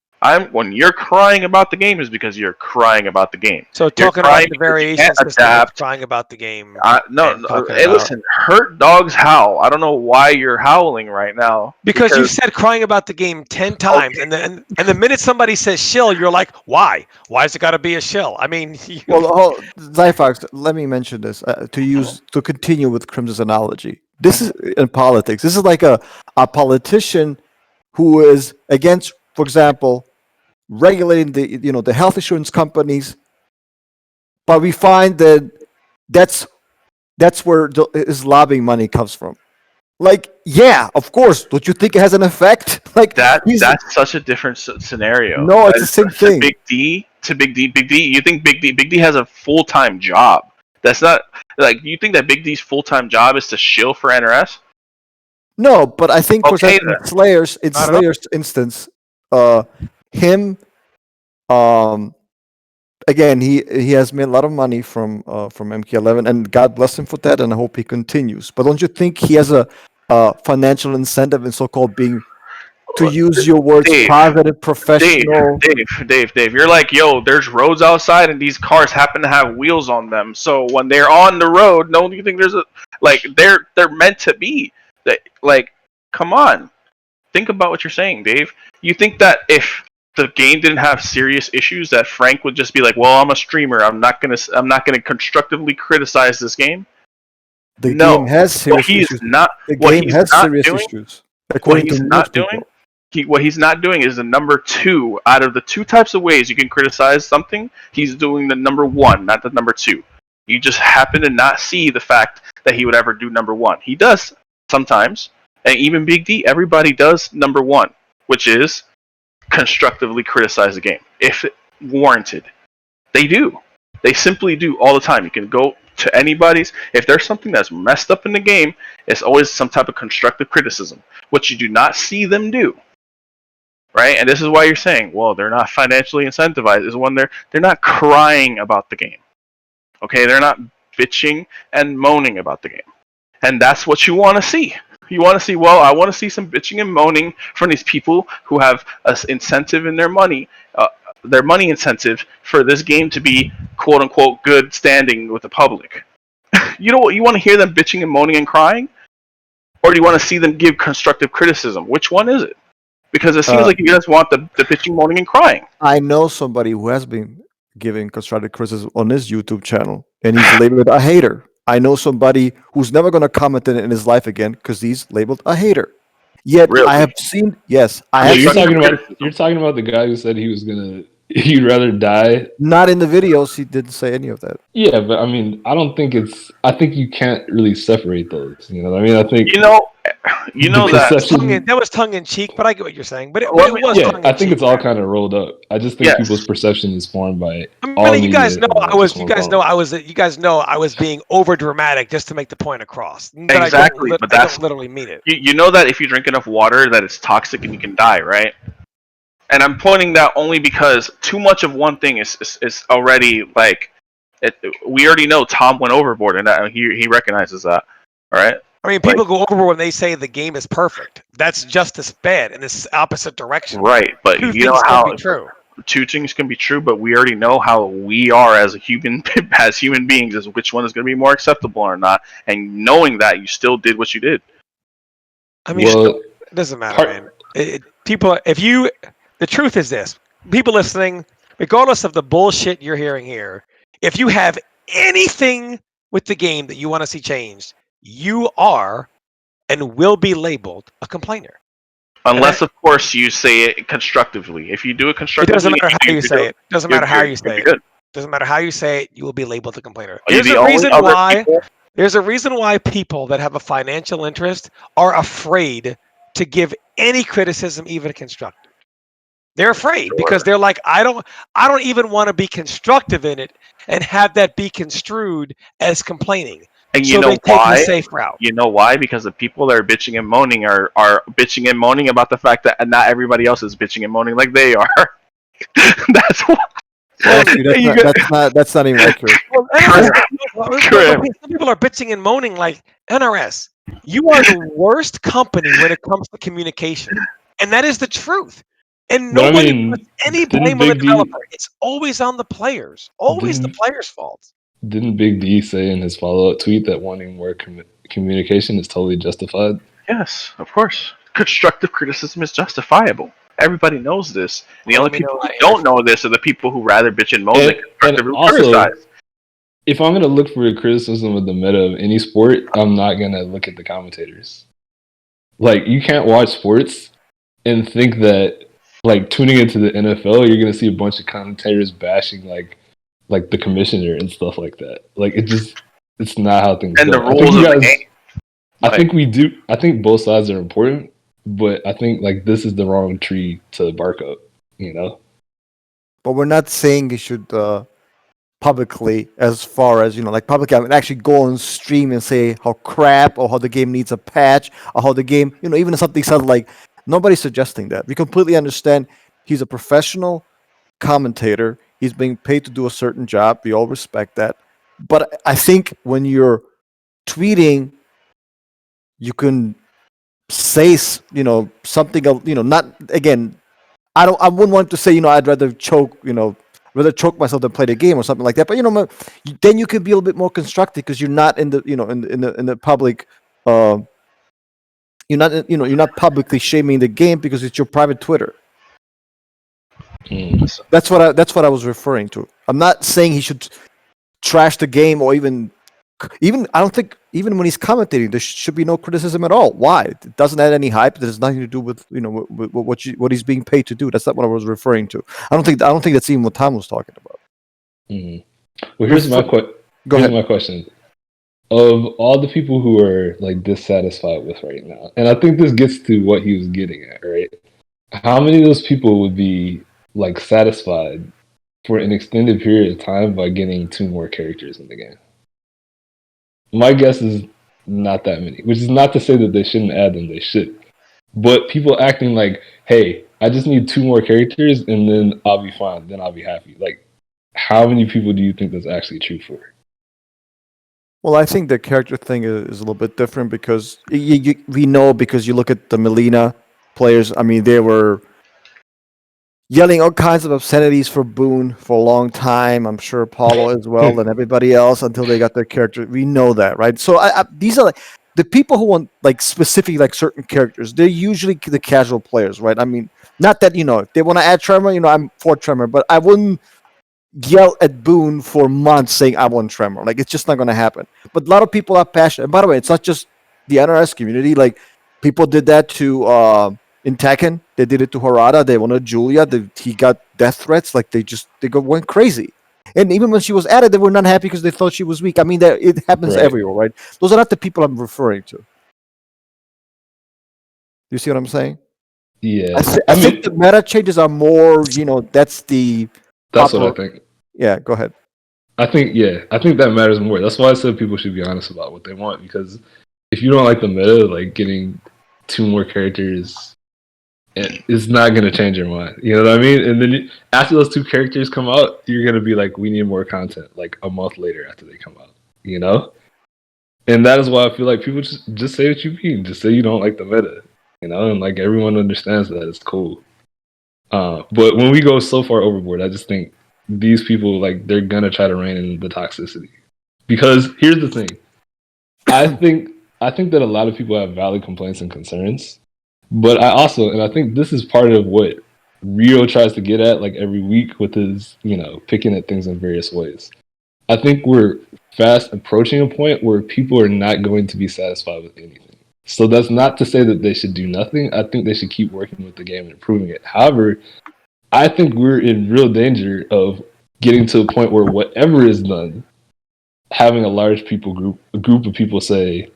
When you're crying about the game is because you're crying about the game. So You're talking about crying the because you variation can't system of adapt. crying about the game. Hey, listen, hurt dogs howl. I don't know why you're howling right now. Because you said crying about the game 10 times, Okay. and the minute somebody says shill, you're like, why? Why's it got to be a shill? I mean, Well, Zyphox, let me mention this to continue with Crimson's analogy. This is in politics. This is like a politician who is against, for example, regulating the health insurance companies, but we find that that's where his lobbying money comes from. Like, yeah, of course. Don't you think it has an effect? Like that's such a different scenario. No, it's the same thing. Big D. You think Big D has a full-time job? That's not like you think that Big D's full-time job is to shill for NRS. No, but I think for Okay, example, Slayer's instance, him, again, he has made a lot of money from MK11, and God bless him for that, and I hope he continues. But don't you think he has a financial incentive in so-called being to use your words private and professional? Dave, you're like, yo, there's roads outside, and these cars happen to have wheels on them. So when they're on the road, no, you think there's they're meant to be. Like, come on, think about what you're saying, Dave. You think that if the game didn't have serious issues, that Frank would just be like, well, I'm a streamer, I'm not gonna constructively criticize this game? The game has serious issues. The game has serious issues. According to most people. What he's not doing is the number 2 out of the 2 types of ways you can criticize something. He's doing the number 1, not the number 2. You just happen to not see the fact that he would ever do number 1. He does sometimes, and even Big D. Everybody does number 1, which is constructively criticize the game if warranted. They do. They simply do all the time. You can go to anybody's. If there's something that's messed up in the game, it's always some type of constructive criticism. What you do not see them do. Right? And this is why you're saying, well, they're not financially incentivized, is when they're not crying about the game. Okay, they're not bitching and moaning about the game. And that's what you want to see. You want to see, well, I want to see some bitching and moaning from these people who have an incentive in their money incentive for this game to be quote unquote good standing with the public. You know what? You want to hear them bitching and moaning and crying? Or do you want to see them give constructive criticism? Which one is it? Because it seems like you guys want the bitching, moaning, and crying. I know somebody who has been giving constructive criticism on his YouTube channel, and he's labeled a hater. I know somebody who's never going to comment in his life again because he's labeled a hater. Yet really? I have seen, yes, you're talking about the guy who said he'd rather die. Not in the videos, he didn't say any of that. Yeah, but I mean, I think you can't really separate those. You know what I mean? I think that was tongue in cheek, but I get what you're saying. But it was tongue in cheek. I think it's all kind of rolled up. I just think people's perception is formed by. You guys know I was being over dramatic just to make the point across. But exactly, I don't literally mean it. You know that if you drink enough water, that it's toxic and you can die, right? And I'm pointing that only because too much of one thing is already like. We already know Tom went overboard, and he recognizes that. All right. I mean, people go overboard when they say the game is perfect. That's just as bad in this opposite direction. Right, but Two you know things how can be true. 2 things can be true, but we already know how we are as human beings, is which one is going to be more acceptable or not. And knowing that, you still did what you did. I mean, it doesn't matter, man. The truth is this: people listening, regardless of the bullshit you're hearing here, If you have anything with the game that you want to see changed, you are and will be labeled a complainer. Unless, of course, you say it constructively. If you do it It constructively, doesn't matter how you say it. Doesn't matter how you you'll say be it. good. Doesn't matter how you say it. You will be labeled a complainer. Are you There's the a only reason other why. people? There's a reason why people that have a financial interest are afraid to give any criticism, even constructive. They're afraid because they're like, I don't even want to be constructive in it and have that be construed as complaining. And you So they know take the why? safe route. You know why? Because the people that are bitching and moaning are bitching and moaning about the fact that not everybody else is bitching and moaning like they are. That's why. Well, actually, You got- that's not even accurate. Well, Correct. some people are bitching and moaning like NRS. You are the worst company when it comes to communication, and that is the truth. And But I nobody mean, puts any didn't blame on the Big D developer. It's always on the players. Always the didn't players' fault. didn't Big D say in his follow up tweet that wanting more communication is totally justified? Yes, of course. Constructive criticism is justifiable. Everybody knows this. And the Well, only let me people know who that don't know this are the people who rather bitch and moan than And constructively also, criticize. if I'm gonna look for a criticism of the meta of any sport, I'm not gonna look at the commentators. Like, you can't watch sports and think that, like, tuning into the NFL, you're gonna see a bunch of commentators bashing like the commissioner and stuff like that. Like, it's not how things And the go. I think rules you of the guys, game. I Like, think we do. I think both sides are important, but I think like this is the wrong tree to bark up. You know? But we're not saying you should publicly, as far as like publicly, I mean, actually go on stream and say how crap or how the game needs a patch or how the game, even if something sounds like nobody's suggesting that. We completely understand he's a professional commentator. He's being paid to do a certain job. We all respect that. But I think when you're tweeting, you can say something, not again. I wouldn't want to say, I'd rather choke myself than play the game or something like that. But then you could be a little bit more constructive because you're not in the in the public. Uh, you're not publicly shaming the game because it's your private Twitter. Mm. That's what I was referring to. I'm not saying he should trash the game or even I don't think even when he's commentating there should be no criticism at all. Why? It doesn't add any hype. It has nothing to do with what he's being paid to do. That's not what I was referring to. I don't think that's even what Tom was talking about. Mm. Well, here's my Go ahead. my question. Of all the people who are like dissatisfied with right now, and I think this gets to what he was getting at, right? How many of those people would be like satisfied for an extended period of time by getting 2 more characters in the game? My guess is not that many, which is not to say that they shouldn't add them, they should. But people acting like, hey, I just need 2 more characters and then I'll be fine, then I'll be happy. Like, how many people do you think that's actually true for? Well, I think the character thing is a little bit different because we know, because you look at the Melina players. I mean, they were yelling all kinds of obscenities for Boone for a long time. I'm sure Paulo as well and everybody else until they got their character. We know that, right? So these are like the people who want like specific like certain characters. They're usually the casual players, right? I mean, not that if they want to add Tremor, I'm for Tremor, but I wouldn't yell at Boone for months saying I want Tremor. Like, it's just not going to happen. But a lot of people are passionate. And by the way, it's not just the NRS community. Like, people did that to in Tekken. They did it to Harada. They wanted Julia. He got death threats. Like, went crazy. And even when she was added, they were not happy because they thought she was weak. I mean, it happens Right. everywhere, right? Those are not the people I'm referring to. You see what I'm saying? Yeah. I think the meta changes are more, that's the That's what I think. Yeah, go ahead. I think that matters more. That's why I said people should be honest about what they want, because if you don't like the meta, like getting 2 more characters, it's not gonna change your mind. You know what I mean? And then after those 2 characters come out, you're gonna be like, we need more content. Like a month later after they come out, you know. And that is why I feel like people just say what you mean. Just say you don't like the meta, and like everyone understands that it's cool. But when we go so far overboard, I just think these people, like, they're gonna try to rein in the toxicity. Because here's the thing, I think that a lot of people have valid complaints and concerns, but I think this is part of what Rio tries to get at, like every week with his, picking at things in various ways. I think we're fast approaching a point where people are not going to be satisfied with anything. So that's not to say that they should do nothing. I think they should keep working with the game and improving it. However, I think we're in real danger of getting to a point where whatever is done, having a group of people say,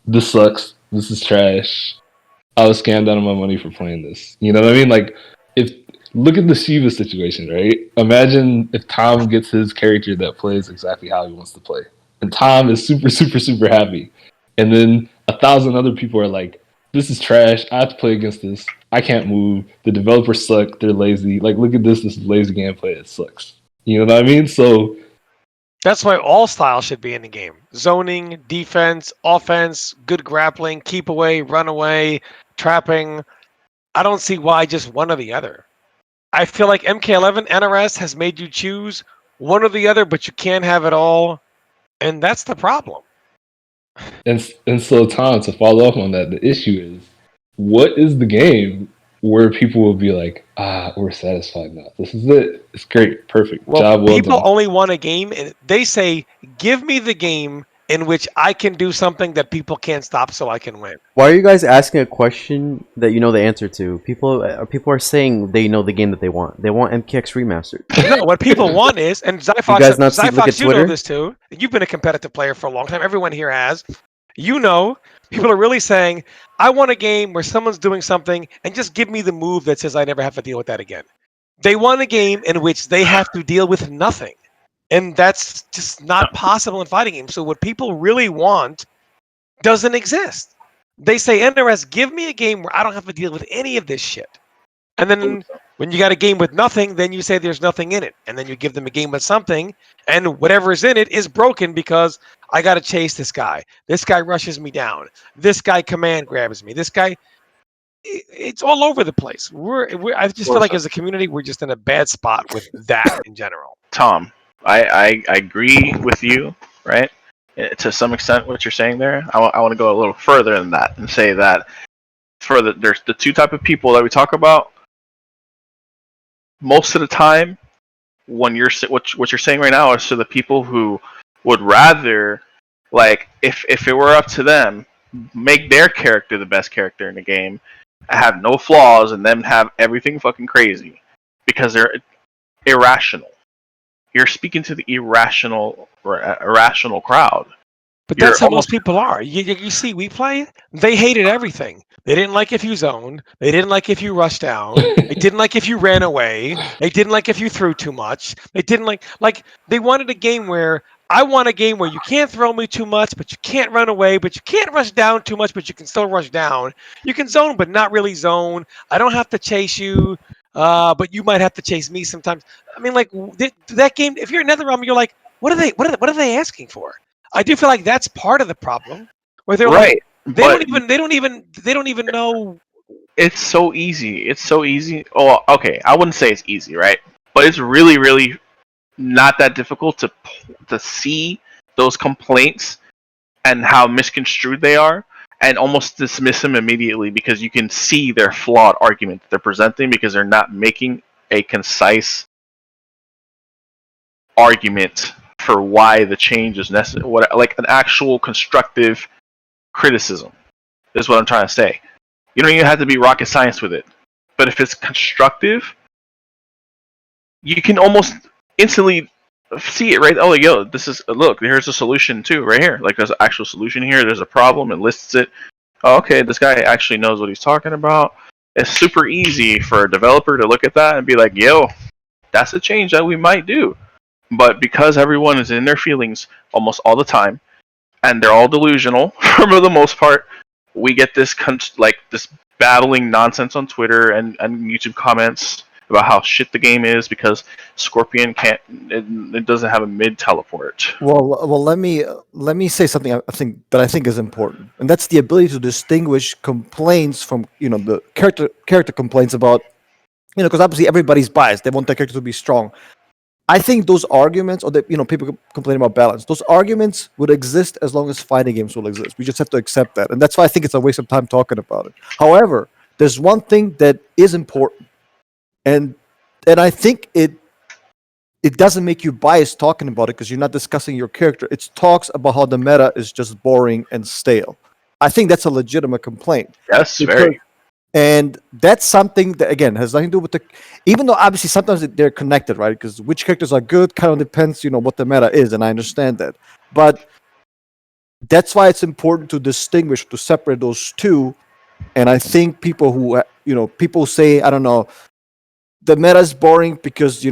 "This sucks. This is trash. I was scammed out of my money for playing this." You know what I mean? Like, if look at the Sheeva situation, right? Imagine if Tom gets his character that plays exactly how he wants to play, and Tom is super, super, super happy, and then 1,000 other people are like, "This is trash. I have to play against this. I can't move. The developers suck. They're lazy. Like, look at this. This is lazy gameplay. It sucks." You know what I mean? So That's why all styles should be in the game. Zoning, defense, offense, good grappling, keep away, run away, trapping. I don't see why just one or the other. I feel like MK11 NRS has made you choose one or the other, but you can't have it all, and that's the problem. and so, Tom, to follow up on that, the issue is, what is the game where people will be like, we're satisfied now. This is it. It's great. Perfect. Well, Job well people done. only want a game, and they say, "Give me the game in which I can do something that people can't stop, so I can win." Why are you guys asking a question that you know the answer to? People are saying they know the game that they want. They want MKX remastered. No, what people want is, and Zyphox, You guys not see- look at Zyphox, you know Twitter? this too. You've been a competitive player for a long time. Everyone here has. You know, people are really saying, "I want a game where someone's doing something, and just give me the move that says I never have to deal with that again." They want a game in which they have to deal with nothing, and that's just not possible in fighting games. So what people really want doesn't exist. They say, "NRS, give me a game where I don't have to deal with any of this shit." And then when you got a game with nothing, then you say there's nothing in it. And then you give them a game with something, and whatever is in it is broken because I got to chase this guy. This guy rushes me down. This guy command grabs me. This guy, it's all over the place. I just feel like as a community, we're just in a bad spot with that in general. Tom, I agree with you, right? To some extent, what you're saying there. I want to go a little further than that and say that there's the two type of people that we talk about. Most of the time, when what you're saying right now is to the people who would rather, like, if it were up to them, make their character the best character in the game, have no flaws, and then have everything fucking crazy because they're irrational. You're speaking to the irrational crowd. But You're that's how almost most people are. You see, we play. They hated everything. They didn't like if you zoned. They didn't like if you rushed down. They didn't like if you ran away. They didn't like if you threw too much. They didn't like. They wanted a game where I want a game where you can't throw me too much, but you can't run away, but you can't rush down too much, but you can still rush down. You can zone, but not really zone. I don't have to chase you, but you might have to chase me sometimes. I mean, like that game. If you're in NetherRealm, you're like, what are they asking for? I do feel like that's part of the problem, where they're right, like, but they don't even know. it's so easy. It's so easy. Oh, okay. I wouldn't say it's easy, right? But it's really, really not that difficult to see those complaints and how misconstrued they are, and almost dismiss them immediately because you can see their flawed argument that they're presenting because they're not making a concise argument for why the change is necessary. What, like an actual constructive criticism is what I'm trying to say. You don't even have to be rocket science with it, but if it's constructive, you can almost instantly see it, right? Oh, yo, this is, look, here's a solution too, right here. Like, there's an actual solution here. There's a problem. It lists it. Oh, okay, this guy actually knows what he's talking about. It's super easy for a developer to look at that and be like, yo, that's a change that we might do. But because everyone is in their feelings almost all the time, and they're all delusional for the most part, we get this this babbling nonsense on Twitter and YouTube comments about how shit the game is because Scorpion it doesn't have a mid teleport. Well, let me say something I think is important, and that's the ability to distinguish complaints from the character complaints about because obviously everybody's biased. They want their character to be strong. I think those arguments, or that people complain about balance, those arguments would exist as long as fighting games will exist. We just have to accept that, and that's why I think it's a waste of time talking about it. However, there's one thing that is important, and I think it doesn't make you biased talking about it because you're not discussing your character. It talks about how the meta is just boring and stale. I think that's a legitimate complaint. Yes, Because very. and that's something that again has nothing to do with the. Even though obviously sometimes they're connected, right? Because which characters are good kind of depends, what the meta is, and I understand that. But that's why it's important to distinguish, to separate those two. And I think people who, people say, I don't know, the meta is boring because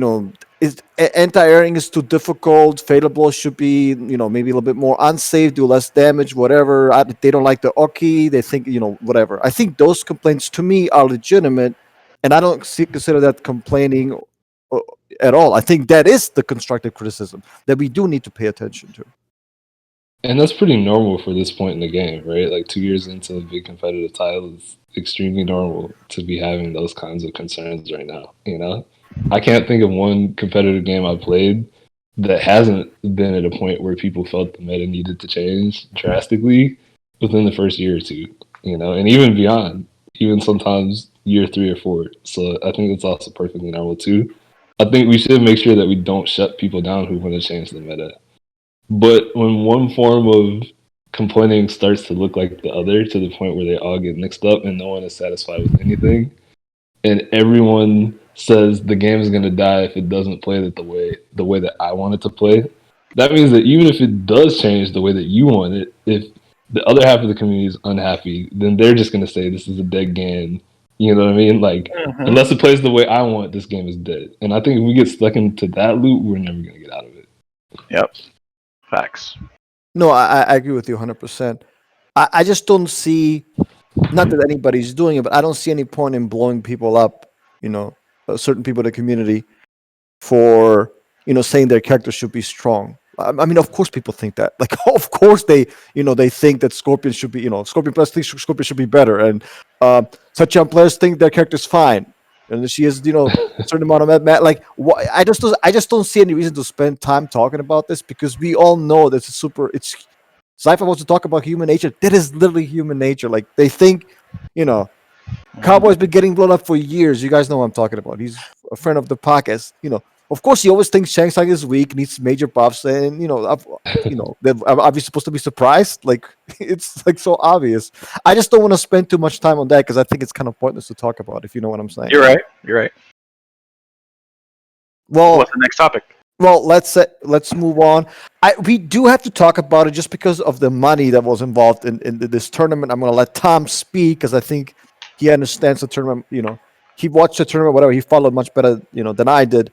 anti-airing is too difficult. Fatal blow should be maybe a little bit more unsafe, do less damage, whatever. They don't like the Oki. They think whatever. I think those complaints to me are legitimate, and I don't consider that complaining uh, at all. I think that is the constructive criticism that we do need to pay attention to. And that's pretty normal for this point in the game, right? Like 2 years into a big competitive title, it's extremely normal to be having those kinds of concerns right now. I can't think of one competitive game I played that hasn't been at a point where people felt the meta needed to change drastically within the first year or two, and even beyond, even sometimes year 3 or 4. So I think it's also perfectly normal too. I think we should make sure that we don't shut people down who want to change the meta. But when one form of complaining starts to look like the other to the point where they all get mixed up and no one is satisfied with anything, and everyone says the game is going to die if it doesn't play it the way that I want it to play, that means that even if it does change the way that you want it, if the other half of the community is unhappy, then they're just going to say this is a dead game. You know what I mean? Like, unless it plays the way I want, this game is dead. And I think if we get stuck into that loop, we're never going to get out of it. Yep. Facts. No, I agree with you 100%. I just don't see, not that anybody's doing it, but I don't see any point in blowing people up, certain people in the community for, saying their character should be strong. I mean, of course people think that. Like, of course they think that Scorpion should be, Scorpion plus thinks Scorpion should be better. And such young players think their character's fine. And she has, a certain amount of like. I just don't see any reason to spend time talking about this because we all know that's it's Zyphox wants to talk about human nature. That is literally human nature. Like they think, Cowboy's been getting blown up for years. You guys know what I'm talking about. He's a friend of the podcast. Of course, he always thinks Shang Tsung is weak, needs major buffs, and they're obviously supposed to be surprised. Like it's like so obvious. I just don't want to spend too much time on that because I think it's kind of pointless to talk about. If you know what I'm saying. You're right. You're right. Well, what's the next topic? Well, let's move on. We do have to talk about it just because of the money that was involved in this tournament. I'm going to let Tom speak because I think he understands the tournament. He watched the tournament, whatever. He followed much better, than I did.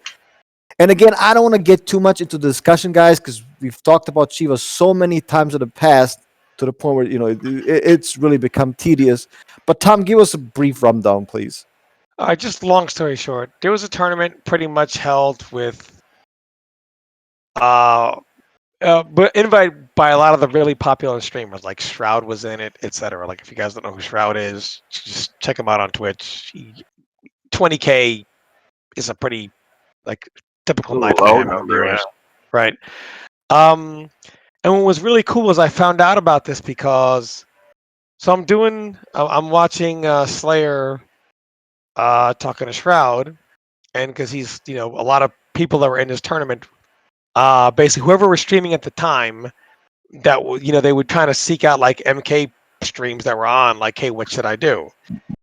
And again, I don't want to get too much into the discussion, guys, because we've talked about Sheeva so many times in the past to the point where it's really become tedious. But Tom, give us a brief rundown, please. Just long story short, there was a tournament pretty much held with, but invited by a lot of the really popular streamers, like Shroud was in it, etc. Like if you guys don't know who Shroud is, just check him out on Twitch. 20K is a pretty typical night for him, viewers, right? And what was really cool was I found out about this because I'm watching Slayer talking to Shroud, and because he's a lot of people that were in this tournament, basically whoever was streaming at the time, that they would kind of seek out like MK streams that were on, like, hey, what should I do?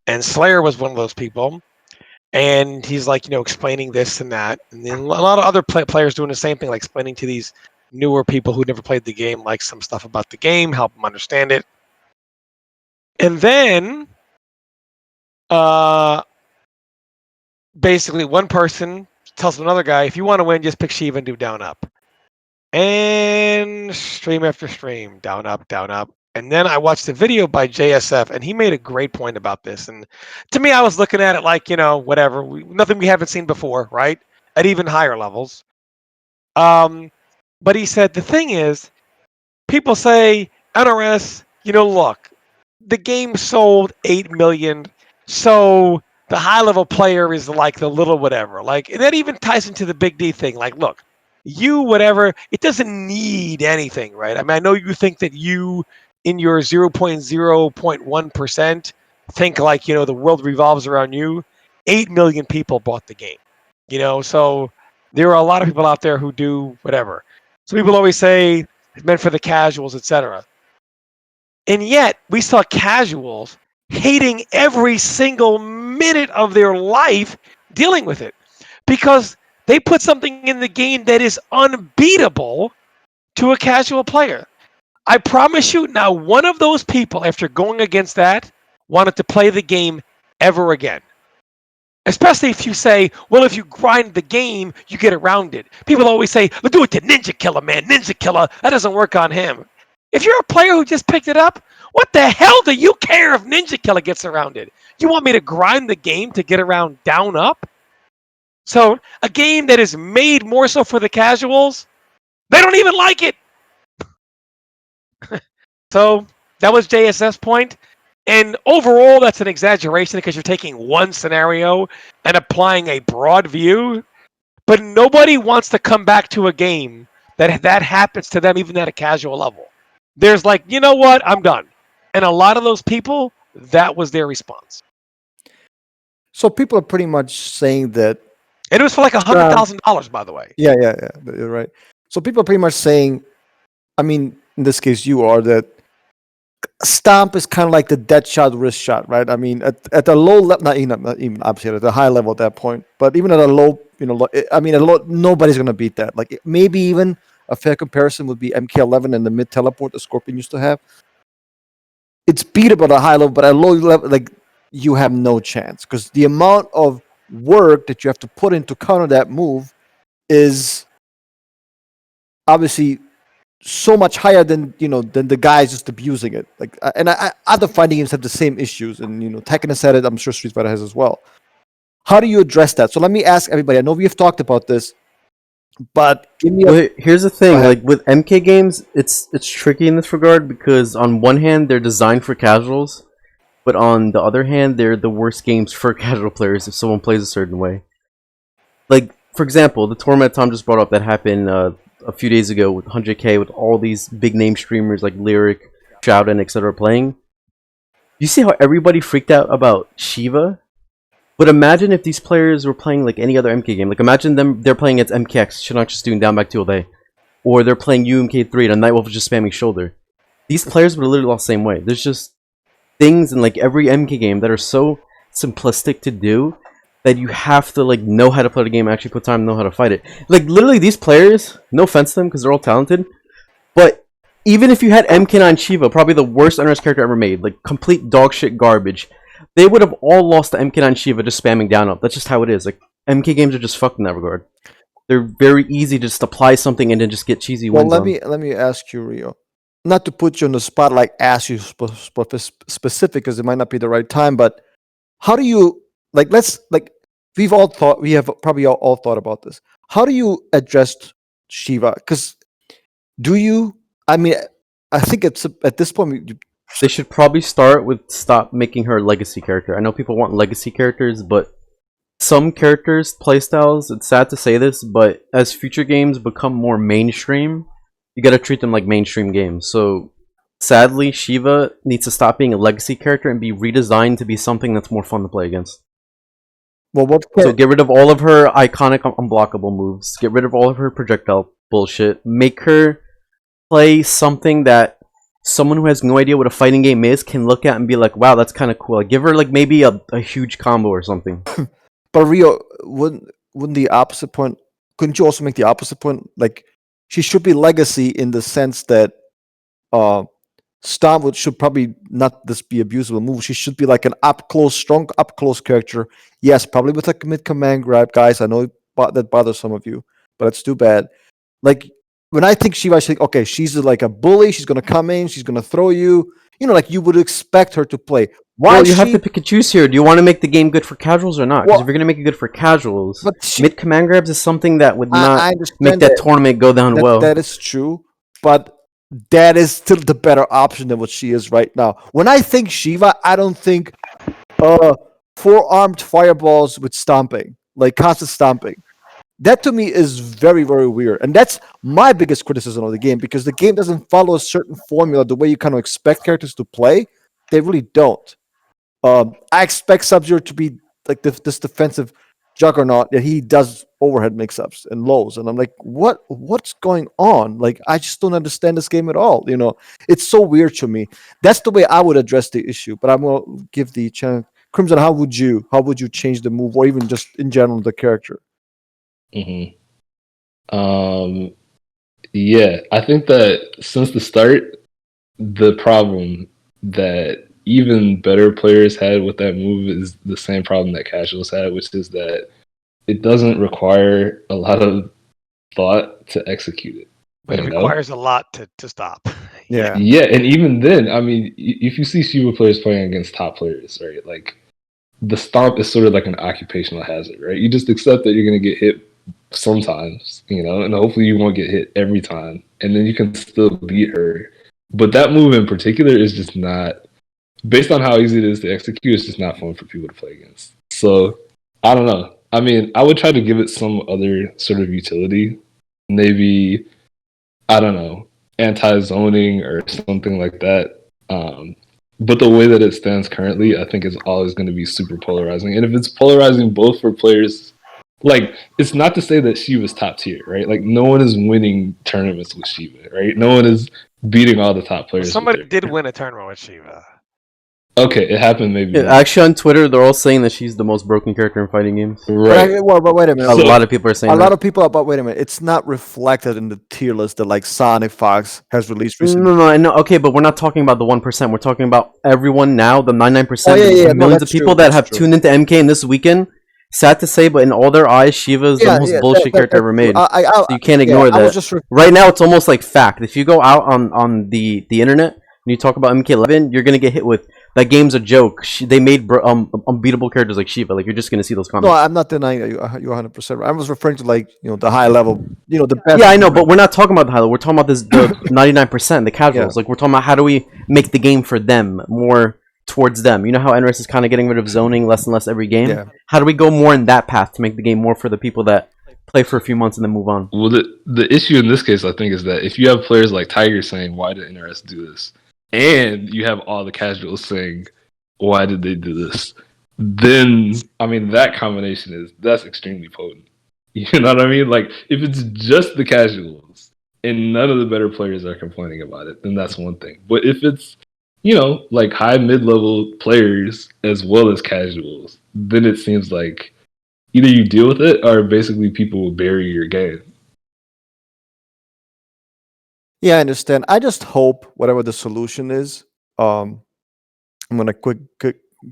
And Slayer was one of those people. And he's like, explaining this and that. And then a lot of other players doing the same thing, like explaining to these newer people who never played the game, like some stuff about the game, help them understand it. And then, basically, one person tells another guy, if you want to win, just pick Sheeva and do down up. And stream after stream, down up, down up. And then I watched a video by JSF, and he made a great point about this. And to me, I was looking at it like, whatever, nothing we haven't seen before, right? At even higher levels. But he said, the thing is, people say, NRS, look, the game sold 8 million, so the high-level player is like the little whatever. Like, and that even ties into the Big D thing. Like, look, whatever, it doesn't need anything, right? I mean, I know you think that you, in your 0.0.1%, think like, the world revolves around you. 8 million people bought the game, so There are a lot of people out there who do whatever. So people always say it's meant for the casuals, etc. And yet we saw casuals hating every single minute of their life dealing with it because they put something in the game that is unbeatable to a casual player. I promise you, now one of those people, after going against that, wanted to play the game ever again. Especially if you say, well, if you grind the game, you get around it. People always say, well, do it to Ninja Killer, man. Ninja Killer, that doesn't work on him. If you're a player who just picked it up, what the hell do you care if Ninja Killer gets around it? You want me to grind the game to get around down up? So, a game that is made more so for the casuals, they don't even like it. So, that was JSF's point. And overall, that's an exaggeration because you're taking one scenario and applying a broad view. But nobody wants to come back to a game that happens to them, even at a casual level. There's like, you know what? I'm done. And a lot of those people, that was their response. So people are pretty much saying that. And it was for like $100,000, by the way. Yeah, you're right. So people are pretty much saying, I mean, in this case, you are that Stomp is kind of like the dead shot, wrist shot, right? I mean, at a low level, not even obviously at a high level at that point, but even at a low, I mean, at a low, nobody's gonna beat that. Like maybe even a fair comparison would be MK11 and the mid teleport that Scorpion used to have. It's beatable at a high level, but at a low level, like you have no chance because the amount of work that you have to put in to counter that move is obviously so much higher than than the guys just abusing it. Like, and other fighting games have the same issues, and Tekken has had it. I'm sure Street Fighter has as well. How do you address that? So let me ask everybody. I know we have talked about this, but give me. Well, here's the thing. Like with MK games, it's tricky in this regard because on one hand they're designed for casuals, but on the other hand they're the worst games for casual players if someone plays a certain way. Like for example, the tournament Tom just brought up that happened a few days ago with 100K with all these big name streamers like Lyric, Shroud, etc. playing. You see how everybody freaked out about Sheeva? But imagine if these players were playing like any other MK game. Like imagine they're playing against MKX, Shinnok just doing down back 2 all day. Or they're playing UMK3 and Nightwolf is just spamming shoulder. These players would have literally lost the same way. There's just things in like every MK game that are so simplistic to do that you have to like know how to play the game, actually put time to know how to fight it. Like literally these players, no offense to them because they're all talented, but even if you had MK9 Sheeva, probably the worst unrest character ever made, like complete dog shit garbage, they would have all lost to MK9 Sheeva just spamming down up. That's just how it is. Like MK games are just fucked in that regard. They're very easy to just apply something and then just get cheesy wins. Well, let me ask you, Rio. Not to put you on the spot, like ask you specific because it might not be the right time, but how do you we have probably all thought about this. How do you address Sheeva? Because I mean, I think it's at this point they should probably start with stop making her a legacy character. I know people want legacy characters, but some characters playstyles, it's sad to say this, but as future games become more mainstream, you gotta treat them like mainstream games. So sadly, Sheeva needs to stop being a legacy character and be redesigned to be something that's more fun to play against. Well, so get rid of all of her iconic unblockable moves. Get rid of all of her projectile bullshit. Make her play something that someone who has no idea what a fighting game is can look at and be like, wow, that's kind of cool. Like, give her like maybe a huge combo or something. But Rio, wouldn't the opposite point? Couldn't you also make the opposite point? Like, she should be legacy in the sense that Stomp should probably not just be abusable move. She should be like an strong up close character. Yes, probably with like mid command grab, guys. I know that bothers some of you, but it's too bad. Like when I think Sheeva, I think, okay, she's like a bully. She's gonna come in. She's gonna throw you. Like you would expect her to play. Well, you have to pick and choose here. Do you want to make the game good for casuals or not? Because if you're gonna make it good for casuals, mid command grabs is something that would not make that tournament go down well. That is true, but that is still the better option than what she is right now. When I think Sheeva, I don't think four-armed fireballs with stomping, like constant stomping. That to me is very, very weird. And that's my biggest criticism of the game because the game doesn't follow a certain formula the way you kind of expect characters to play. They really don't. I expect Sub-Zero to be like this defensive Juggernaut, that he does overhead mix-ups and lows, and I'm like, what's going on? Like, I just don't understand this game at all. It's so weird to me. That's the way I would address the issue. But I'm gonna give the chance. Crimson, how would you change the move, or even just in general the character? Mm-hmm. Yeah, I think that since the start, the problem that even better players had with that move is the same problem that casuals had, which is that it doesn't require a lot of thought to execute it. But it requires a lot to stop. Yeah. Yeah, and even then, I mean, if you see Sheeva players playing against top players, right, like the stomp is sort of like an occupational hazard, right? You just accept that you're going to get hit sometimes, and hopefully you won't get hit every time, and then you can still beat her. But that move in particular is just not, based on how easy it is to execute, it's just not fun for people to play against. So, I don't know. I mean, I would try to give it some other sort of utility. Maybe, I don't know, anti-zoning or something like that. But the way that it stands currently, I think is always going to be super polarizing. And if it's polarizing both for players, like, it's not to say that Sheeva's top tier, right? Like, no one is winning tournaments with Sheeva, right? No one is beating all the top players. Somebody did win a tournament with Sheeva. Okay, it happened maybe. Yeah, actually, on Twitter, they're all saying that she's the most broken character in fighting games. Right. But wait a minute. A lot of people are saying a that. lot of people, but wait a minute. It's not reflected in the tier list that like Sonic Fox has released recently. No, I know. Okay, but we're not talking about the 1%. We're talking about everyone now, the 99%. Oh, yeah, no, millions of that's people true, that that's have true. tuned into MK in this weekend. Sad to say, but in all their eyes, Sheeva is the most bullshit character ever made. So you can't ignore that. Right now, it's almost like fact. If you go out on the internet and you talk about MK11, you're gonna get hit with that game's a joke. They made unbeatable characters like Sheeva. Like, you're just gonna see those comments. No, I'm not denying that you're 100% right. I was referring to like the high level, the best. Yeah, I know, but we're not talking about the high level. We're talking about the 99%, the casuals. Like, we're talking about how do we make the game for them, more towards them. You know how NRS is kind of getting rid of zoning less and less every game? Yeah. How do we go more in that path to make the game more for the people that play for a few months and then move on? Well, the issue in this case, I think, is that if you have players like Tiger saying, why did NRS do this? And you have all the casuals saying, why did they do this? Then, I mean, that combination that's extremely potent. You know what I mean? Like, if it's just the casuals and none of the better players are complaining about it, then that's one thing. But if it's, like high mid-level players as well as casuals, then it seems like either you deal with it or basically people will bury your game. Yeah, I understand. I just hope whatever the solution is. I'm gonna quick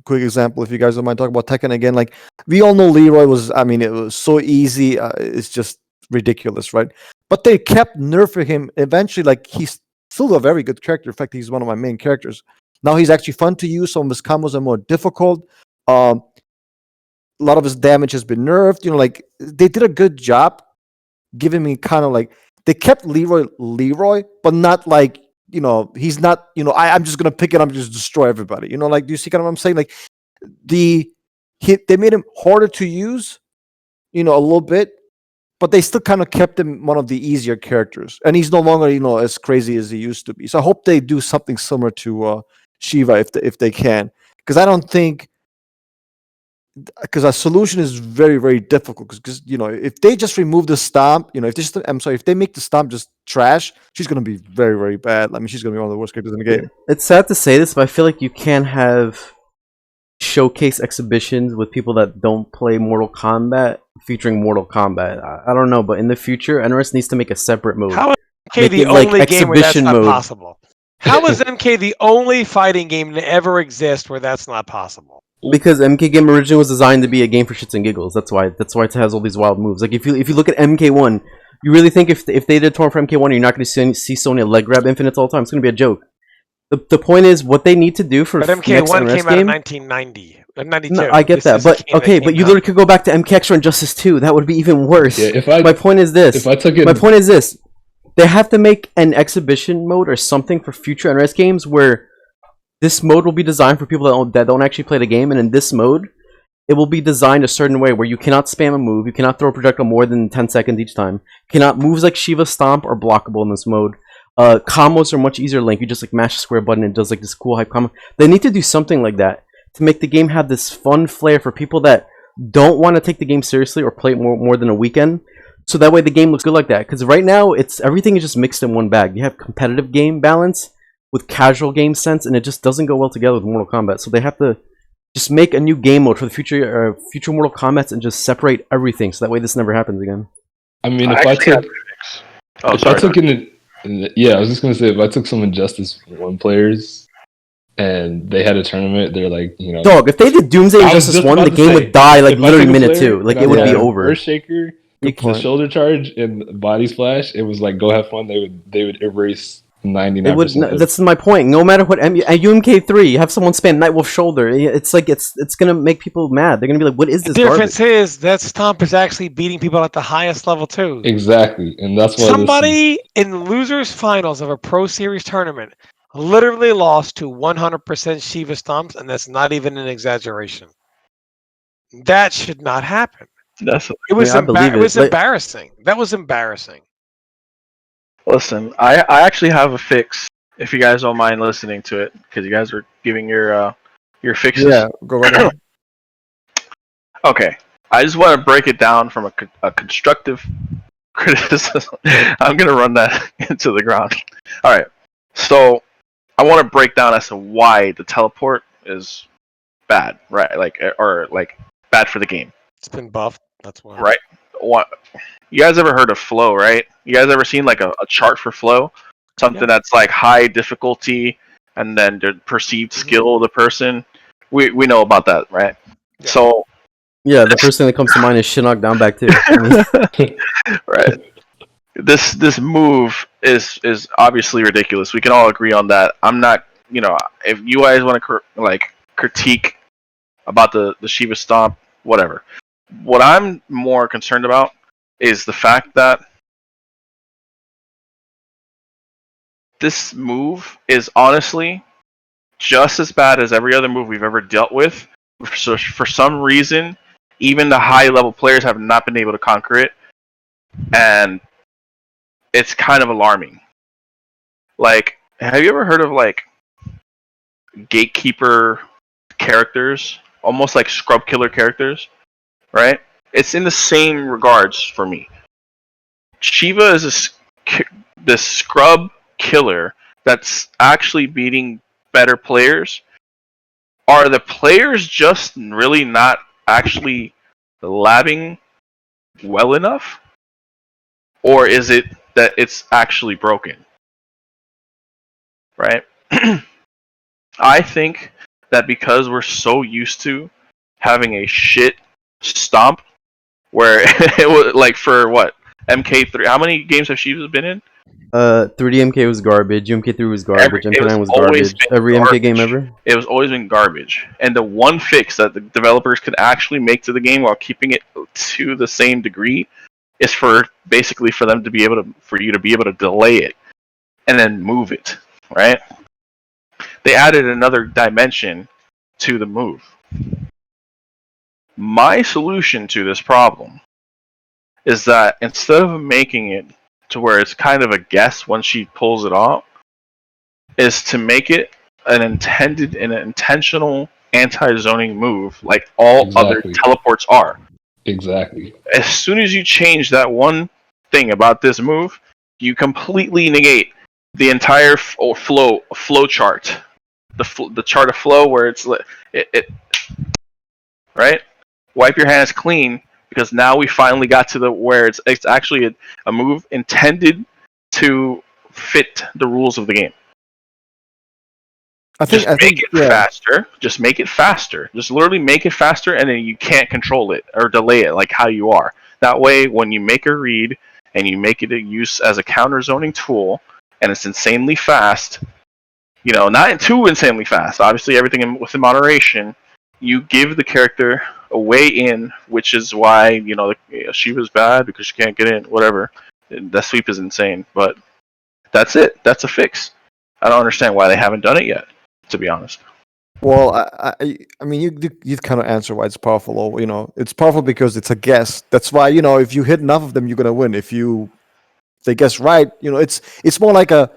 example, if you guys don't mind talking about Tekken again. Like, we all know Leroy was. I mean, it was so easy. It's just ridiculous, right? But they kept nerfing him. Eventually, like, he's still a very good character. In fact, he's one of my main characters. Now he's actually fun to use. Some of his combos are more difficult. A lot of his damage has been nerfed. Like, they did a good job giving me kind of like, they kept Leroy, but not like, he's not, I'm just gonna pick it up and just destroy everybody. Like, do you see kind of what I'm saying? Like, they made him harder to use, a little bit, but they still kind of kept him one of the easier characters, and he's no longer, as crazy as he used to be. So I hope they do something similar to Sheeva if they can, because I don't think. Because a solution is very, very difficult. Because if they just remove the stomp, if they make the stomp just trash, she's gonna be very, very bad. I mean, she's gonna be one of the worst characters in the game. It's sad to say this, but I feel like you can't have showcase exhibitions with people that don't play Mortal Kombat featuring Mortal Kombat. I don't know, but in the future, NRS needs to make a separate mode. How is MK the only game where that's not possible? How is MK the only fighting game to ever exist where that's not possible? Because MK game originally was designed to be a game for shits and giggles. That's why it has all these wild moves. Like, if you look at MK1, you really think if they did a tour for MK1, you're not going to see Sonya leg grab infinites all the time. It's going to be a joke. The point is, what they need to do for but MK1 came out in 1990, 92. No, I get that, but okay, but you literally could go back to MK Extra and Justice 2. That would be even worse. Yeah, my point is this. My point is this. They have to make an exhibition mode or something for future NRS games where this mode will be designed for people that don't actually play the game, and in this mode, it will be designed a certain way where you cannot spam a move, you cannot throw a projectile more than 10 seconds each time. Moves like Sheeva Stomp are blockable in this mode. Combos are much easier. Link, you just like mash the square button and it does like this cool hype combo. They need to do something like that to make the game have this fun flair for people that don't want to take the game seriously or play it more than a weekend. So that way the game looks good like that. Because right now everything is just mixed in one bag. You have competitive game balance with casual game sense, and it just doesn't go well together with Mortal Kombat. So they have to just make a new game mode for the future Mortal Kombats and just separate everything. So that way this never happens again. I mean, I if I actually took, Oh, if sorry. I took yeah, I was just gonna say, if I took some Injustice 1 players and they had a tournament, they're like, you know, Dog, if they did Doomsday I was Injustice just 1, about the to game say, would die like if I literally took a minute player 2. Like and it would I be had over. Earthshaker, Good the point. shoulder charge, and body splash, it was like, go have fun. They would erase 99%. It would. That's my point. No matter what, at UMK3, you have someone spam Nightwolf shoulder. It's like it's gonna make people mad. They're gonna be like, "What is The this difference garbage?" is that Stomp is actually beating people at the highest level too. Exactly, and that's why Somebody in losers finals of a Pro Series tournament literally lost to 100% Sheeva Stomps, and that's not even an exaggeration. That should not happen. That's It was, I believe it. Like, embarrassing. That was embarrassing. Listen. I actually have a fix. If you guys don't mind listening to it, because you guys are giving your fixes. Yeah, go right ahead. Okay. I just want to break it down from a constructive criticism. I'm gonna run that into the ground. All right. So I want to break down as to why the teleport is bad, right? Like bad for the game, It's been buffed. That's why. right? What? You guys ever heard of flow, right? You guys ever seen like a chart for flow? Something Yeah. that's like high difficulty and then the perceived skill of the person. We know about that, right? Yeah. So yeah, the first thing that comes to mind is Shinnok down back too. I mean, right. This move is obviously ridiculous. We can all agree on that. I'm not, if you guys want to critique about the Sheeva Stomp, whatever. What I'm more concerned about is the fact that this move is honestly just as bad as every other move we've ever dealt with. So for some reason, even the high level players have not been able to conquer it, and it's kind of alarming. Like, have you ever heard of like gatekeeper characters, almost like scrub killer characters, right? It's in the same regards for me. Shiva is this scrub killer that's actually beating better players. Are the players just really not actually labbing well enough? Or is it that it's actually broken? Right? I think that because we're so used to having a shit stomp where it was like for what? MK3. How many games have she been in? 3D MK was garbage. UMK3 was garbage. MK9 was garbage. Every MK game ever. It was always been garbage. And the one fix that the developers could actually make to the game while keeping it to the same degree is for basically for them to be able to for you to be able to delay it and then move it, right? They added another dimension to the move. My solution to this problem is that instead of making it to where it's kind of a guess when she pulls it off, is to make it an intentional anti-zoning move like all other teleports are. Exactly. As soon as you change that one thing about this move, you completely negate the entire flow chart, the chart of flow where it right. Wipe your hands clean because now we finally got to the where it's actually a move intended to fit the rules of the game. I think Make it yeah. faster. Just make it faster. Just literally make it faster, and then you can't control it or delay it like how you are. That way, when you make a read and you make it a use as a counter zoning tool, and it's insanely fast, not too insanely fast. Obviously, everything within moderation. You give the character a way in, which is why she was bad because she can't get in. Whatever. That sweep is insane, but that's it. That's a fix. I don't understand why they haven't done it yet, to be honest. Well, I mean, you kind of answer why it's powerful. Or it's powerful because it's a guess. That's why if you hit enough of them, you're gonna win. If they guess right, it's more like a,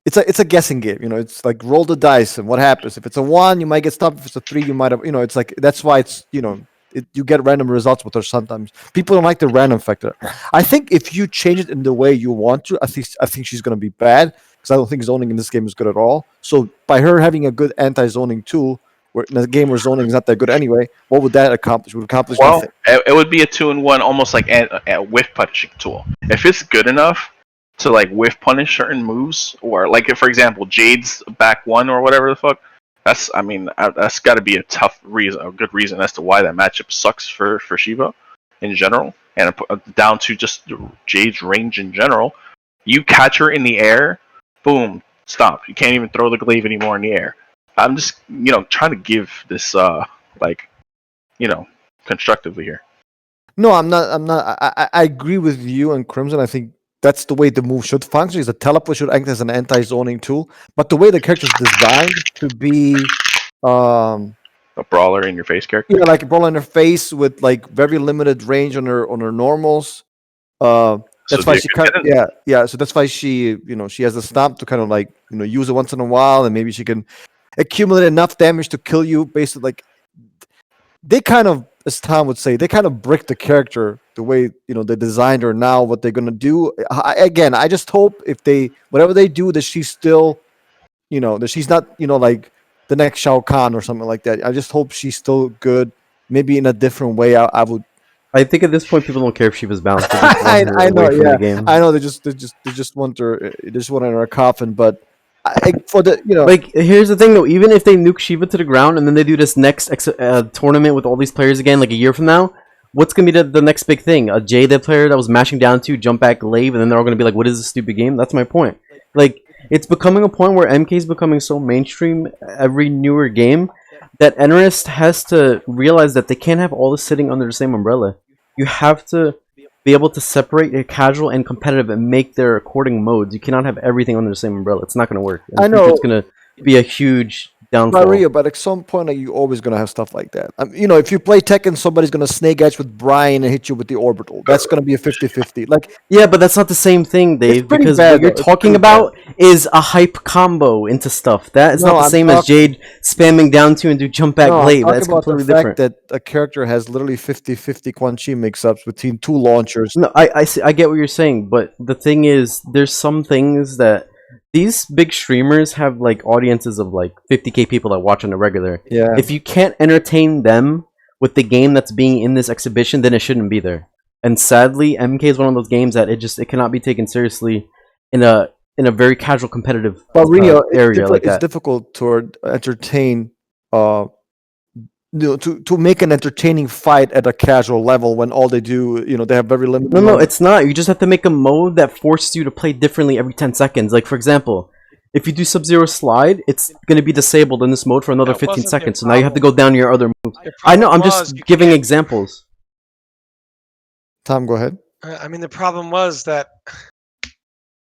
it's a guessing game. It's like roll the dice and what happens. If it's a 1, you might get stopped. If it's a 3, you might have. It's like that's why you get random results with her sometimes. People don't like the random factor. I think if you change it in the way you want to, I think she's gonna be bad because I don't think zoning in this game is good at all. So by her having a good anti-zoning tool, where in a game where zoning is not that good anyway, what would that accomplish? Would accomplish Well, nothing. it would be a 2-in-1, almost like a whiff punishing tool. If it's good enough to like whiff punish certain moves, or like if, for example, Jade's back 1 or whatever the fuck, that's got to be a tough reason, a good reason as to why that matchup sucks for Sheeva in general, and down to just Jade's range in general. You catch her in the air, boom, stop. You can't even throw the glaive anymore in the air. I'm just trying to give this like constructively here. No, I'm not. I agree with you and Crimson. I think that's the way the move should function. Is the teleport should act as an anti-zoning tool, but the way the character is designed to be, A brawler in your face character. like a ball in her face with like very limited range on her normals. So That's why they she could kind get it. yeah. So that's why she has a stomp to kind of like use it once in a while, and maybe she can accumulate enough damage to kill you. Basically, like they kind of, as Tom would say, they kind of brick the character the way they designed her. Now, what they're gonna do again? I just hope if they whatever they do that she's still, that she's not like the next Shao Kahn or something like that. I just hope she's still good. Maybe in a different way. I would. I think at this point people don't care if she was bounced. They just want her I know, away from yeah, the game. I know. They just want her. They just want her in her coffin. But for the Like, here's the thing though. Even if they nuke Sheeva to the ground and then they do this next tournament with all these players again, like a year from now, what's gonna be the next big thing? A Jade player that was mashing down to jump back glaive, and then they're all gonna be like, "What is this stupid game?" That's my point. Like, it's becoming a point where MK is becoming so mainstream every newer game that NRS has to realize that they can't have all this sitting under the same umbrella. You have to be able to separate your casual and competitive and make their according modes. You cannot have everything under the same umbrella. It's not going to work. In I the future, know. it's going to be a huge downfall. Maria, but at some point, like, you're always gonna have stuff like that. If you play Tekken, somebody's gonna snake edge with Brian and hit you with the orbital. That's gonna be a 50-50. Like, Yeah, but that's not the same thing, Dave, pretty because bad, what you're though. It's talking pretty about is a hype combo into stuff. That is No, not the I'm same as talking- Jade spamming down to and do jump back no, I'm glaive. talking That's about the completely fact different. that a character has literally 50-50 Quan Chi mix-ups between two launchers. No, I get what you're saying, but the thing is, there's some things that these big streamers have like audiences of like 50K people that watch on a regular. Yeah. If you can't entertain them with the game that's being in this exhibition, then it shouldn't be there. And sadly, MK is one of those games that it cannot be taken seriously in a very casual competitive But Rio, area like it's that. difficult to entertain, to make an entertaining fight at a casual level when all they do, they have very limited. No, amount of- it's not. You just have to make a mode that forces you to play differently every 10 seconds. Like, for example, if you do Sub-Zero Slide, it's going to be disabled in this mode for another That 15 wasn't their seconds. So now you have to problem. go down to your other moves. The I know, I'm problem was just you giving can't- examples. Tom, go ahead. I mean, the problem was that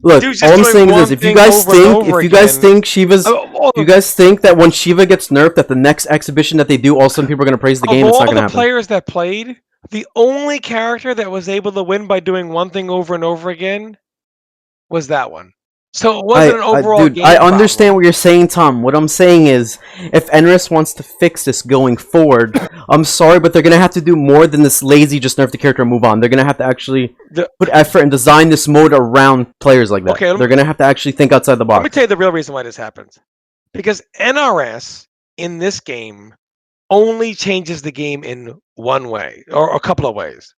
Look, Dude's just all I'm doing saying is one this: if you thing guys over and think, over if you guys again. think Shiva's, if you guys think that when Sheeva gets nerfed, that the next exhibition that they do, all of a sudden people are going to praise the game, of it's all not going to the happen. players that played, the only character that was able to win by doing one thing over and over again was that one. So it wasn't an overall Dude, game I understand problem. what you're saying, Tom. What I'm saying is, if NRS wants to fix this going forward, I'm sorry, but they're gonna have to do more than this lazy just nerf the character and move on. They're gonna have to actually put effort and design this mode around players like that. Okay, They're gonna have to actually think outside the Let me box. tell you the real reason why this happens. Because NRS in this game only changes the game in one way, or a couple of ways.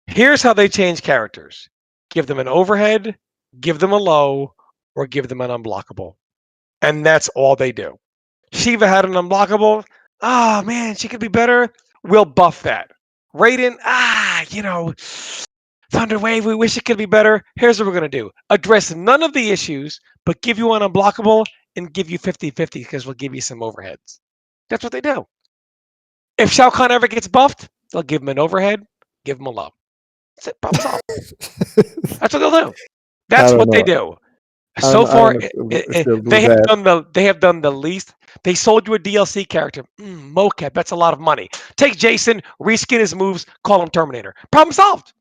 Here's how they change characters. Give them an overhead, give them a low, or give them an unblockable. And that's all they do. Sheeva had an unblockable. Oh man, she could be better. We'll buff that. Raiden, Thunderwave, we wish it could be better. Here's what we're going to do. Address none of the issues, but give you an unblockable and give you 50-50 because we'll give you some overheads. That's what they do. If Shao Kahn ever gets buffed, they'll give him an overhead, give him a low. That's it. Problem solved. That's what they'll do. That's don't what they know. do. So far, if they'll do they have that. done the least. They sold you a DLC character, mocap. That's a lot of money. Take Jason, reskin his moves, call him Terminator. Problem solved.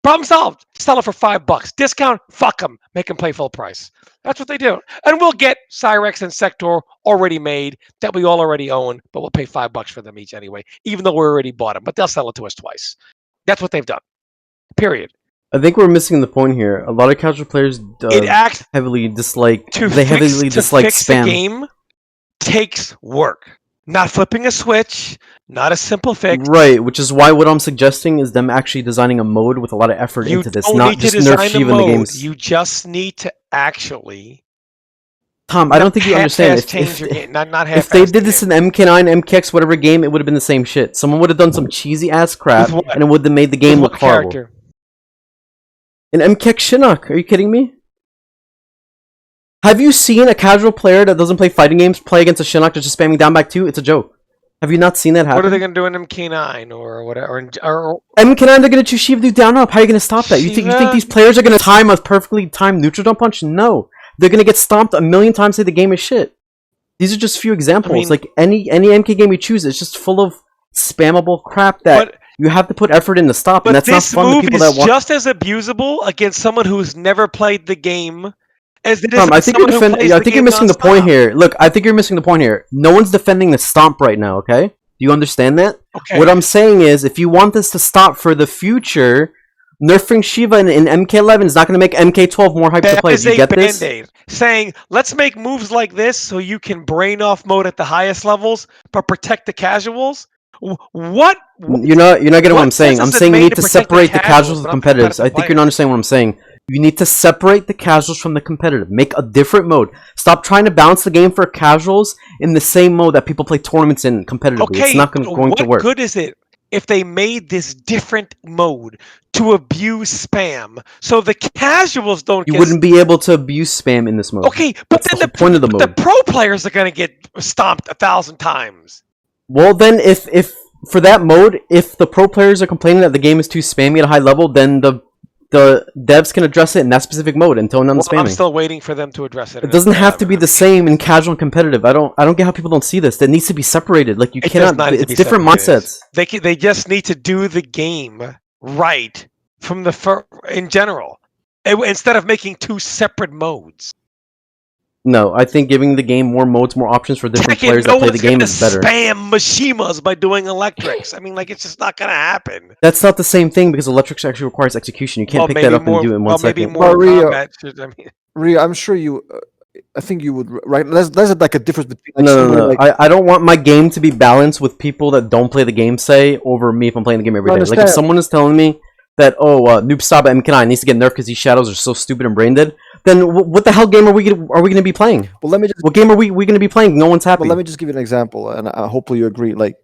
Problem solved. Sell it for $5. Discount. Fuck them. Make them play full price. That's what they do. And we'll get Cyrex and Sector already made that we all already own, but we'll pay $5 for them each anyway, even though we already bought them. But they'll sell it to us twice. That's what they've done. Period. I think we're missing the point here. A lot of casual players heavily dislike. Heavily dislike spam. The game takes work. Not flipping a switch. Not a simple fix. Right, which is why what I'm suggesting is them actually designing a mode with a lot of effort into this, not just nerf Sheeva in the games. You just need to actually. Tom, I don't think you understand. If they did this in MK9, MKX, whatever game, it would have been the same shit. Someone would have done some cheesy ass crap, and it would have made the game look horrible. In MKX Shinnok, are you kidding me? Have you seen a casual player that doesn't play fighting games play against a Shinnok that's just spamming down back 2? It's a joke. Have you not seen that happen? What are they going to do in MK9 or whatever? MK9, they're going to choose Sheeva do down up. How are you going to stop that? You think these players are going to time a perfectly timed neutral jump punch? No. They're going to get stomped a million times, say the game is shit. These are just few examples. I mean, like any MK game you choose, it's just full of spammable crap that you have to put effort in to stop, and that's not fun to people that want. But this move is just as abusable against someone who's never played the game as it is I think you're missing the point here. Look, I think you're missing the point here. No one's defending the stomp right now, okay? Do you understand that? Okay. What I'm saying is, if you want this to stop for the future, nerfing Sheeva in MK11 is not going to make MK12 more hype to play. Do you get this? Saying, let's make moves like this so you can brain off mode at the highest levels, but protect the casuals. What? You're not getting what I'm saying. I'm saying you need to separate the casuals and the competitives. I think you're not understanding what I'm saying. You need to separate the casuals from the competitive. Make a different mode. Stop trying to balance the game for casuals in the same mode that people play tournaments in competitively. Okay, it's not going to work. What good is it if they made this different mode to abuse spam so the casuals don't You wouldn't be able to abuse spam in this mode. Okay, but that's then the point of the mode. The pro players are going to get stomped 1,000 times. Well, then if for that mode, if the pro players are complaining that the game is too spammy at a high level, then the devs can address it in that specific mode and tone down the spamming. I'm still waiting for them to address it. It doesn't have to be the same in casual and competitive. I don't get how people don't see this. That needs to be separated. Like you cannot. It's different mindsets. They just need to do the game right from the in general, instead of making 2 separate modes. No, I think giving the game more modes, more options for different players that play the game is better. Spam Mishimas by doing electrics. I mean, like, it's just not going to happen. That's not the same thing because electrics actually requires execution. You can't pick that up and do it in 1 second. Ria, I'm sure you. I think you would. Right? There's like a difference between. No. I don't want my game to be balanced with people that don't play the game, say, over me if I'm playing the game every day. Like if someone is telling me that Noob Saba MK9 needs to get nerfed because these shadows are so stupid and brain dead, then what the hell game are we gonna be playing? Well, let me just. What game are we gonna be playing? No one's happy. Well, let me just give you an example, and hopefully you agree. Like,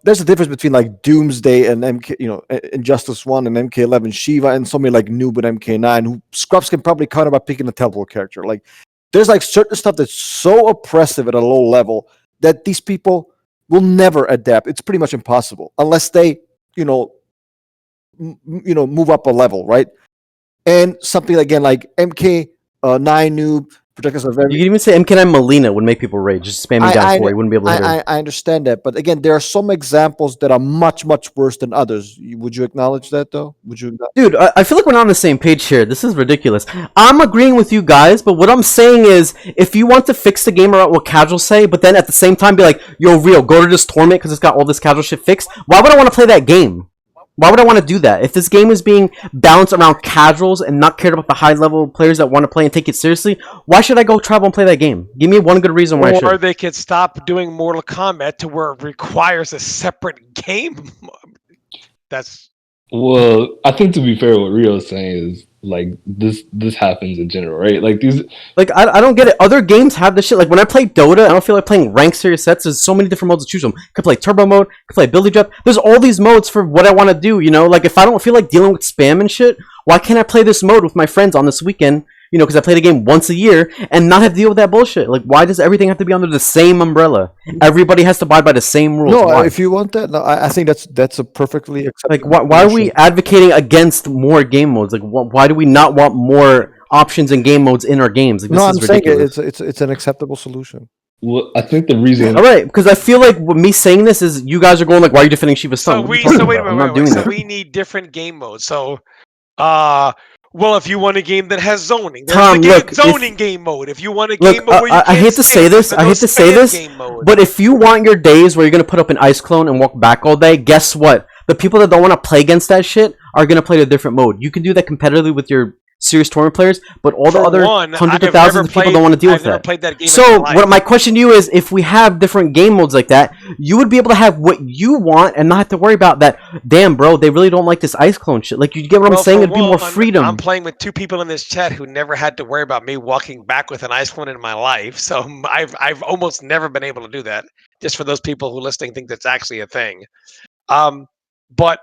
there's a difference between like Doomsday and Injustice 1 and MK11 Sheeva and somebody like Noob and MK9 who scrubs can probably counter by picking a teleport character. Like, there's like certain stuff that's so oppressive at a low level that these people will never adapt. It's pretty much impossible unless they, move up a level, right? And something again like MK9 Noob. Projectors are very. You can even say MK9 Melina would make people rage. Just spamming down 4, you wouldn't be able to hit her. I understand that, but again, there are some examples that are much, much worse than others. Would you acknowledge that, though? Dude, I feel like we're not on the same page here. This is ridiculous. I'm agreeing with you guys, but what I'm saying is, if you want to fix the game around what casuals say, but then at the same time be like, yo, Real, go to this tournament because it's got all this casual shit fixed, why would I want to play that game? Why would I want to do that? If this game is being balanced around casuals and not cared about the high-level players that want to play and take it seriously, why should I go travel and play that game? Give me one good reason why I should. Or they could stop doing Mortal Kombat to where it requires a separate game. Well, I think to be fair, what Rio is saying is like this happens in general, right? Like these, like I don't get it. Other games have this shit. Like when I play Dota, I don't feel like playing ranked serious sets. There's so many different modes to choose from. Could play turbo mode, could play ability drop. There's all these modes for what I want to do. Like if I don't feel like dealing with spam and shit, why can't I play this mode with my friends on this weekend? Because I play the game once a year and not have to deal with that bullshit. Like, why does everything have to be under the same umbrella? Everybody has to abide by the same rules. No, why? If you want that, no, I think that's a perfectly acceptable. Like, why are we advocating against more game modes? Like, why do we not want more options and game modes in our games? Like, this is ridiculous. Saying it's an acceptable solution. Well, I think the reason. All right, because I feel like me saying this is you guys are going like, why are you defending Sheeva's son? So wait a minute. So we need different game modes. So. Well, if you want a game that has zoning, there's Tom, the game, look, zoning game mode. If you want a Look, game mode where you can't I hate to say spam, this. there's I no hate to say spam this, game mode. but if you want your days where you're gonna put up an ice clone and walk back all day, guess what? The people that don't want to play against that shit are gonna play a different mode. You can do that competitively with your serious tournament players, but all the For other one, hundreds of I've never thousands of people played- don't want to deal I've with never that. played that game in So, my what life. my question to you is, if we have different game modes like that, you would be able to have what you want and not have to worry about that. Damn, bro, they really don't like this ice clone shit. Like, you get what I'm Well, saying? for It'd be more one, freedom. I'm playing with two people in this chat who never had to worry about me walking back with an ice clone in my life, so I've almost never been able to do that. Just for those people who listening think that's actually a thing. But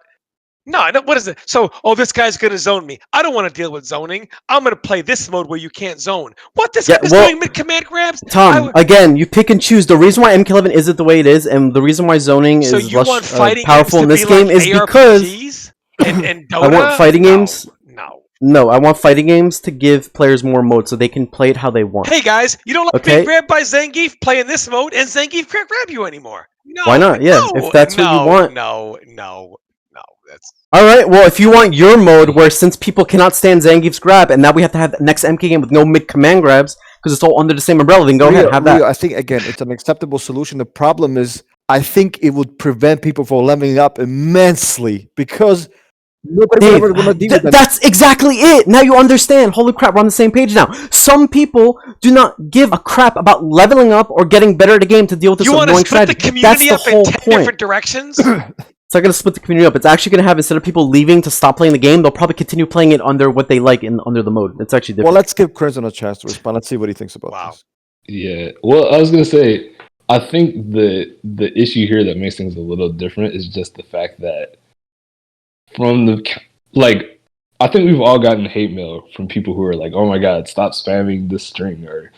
no, I don't, what is it? So, this guy's gonna zone me. I don't want to deal with zoning. I'm gonna play this mode where you can't zone. What this Yeah, guy's well, doing mid command grabs? Tom, again, you pick and choose. The reason why MK11 isn't the way it is, and the reason why zoning So is you want less fighting powerful in games this to be game like is because ARPGs and Dota? I want fighting No, games. No. No, I want fighting games to give players more modes so they can play it how they want. Hey guys, you don't like Okay. being grabbed by Zangief? Play in this mode, and Zangief can't grab you anymore. No. Why not? Yeah, no, if that's what you want. No. That's All right. Well, if you want your mode where since people cannot stand Zangief's grab, and now we have to have the next MK game with no mid command grabs because it's all under the same umbrella, then go ahead, have that. Rio, I think again, it's an acceptable solution. The problem is, I think it would prevent people from leveling up immensely because nobody Dave, would ever want to deal with that. that's exactly it. Now you understand. Holy crap, we're on the same page now. Some people do not give a crap about leveling up or getting better at a game to deal with this you want to annoying split the strategy. That's community the up in whole 10 point. different directions? It's not going to split the community up. It's actually going to have, instead of people leaving to stop playing the game, they'll probably continue playing it under what they like under the mode. It's actually different. Well, let's give Crimson a chance to respond. Let's see what he thinks about Wow. this. Yeah. Well, I was gonna say, I think the issue here that makes things a little different is just the fact that from the I think we've all gotten hate mail from people who are like, "Oh my God, stop spamming this string," or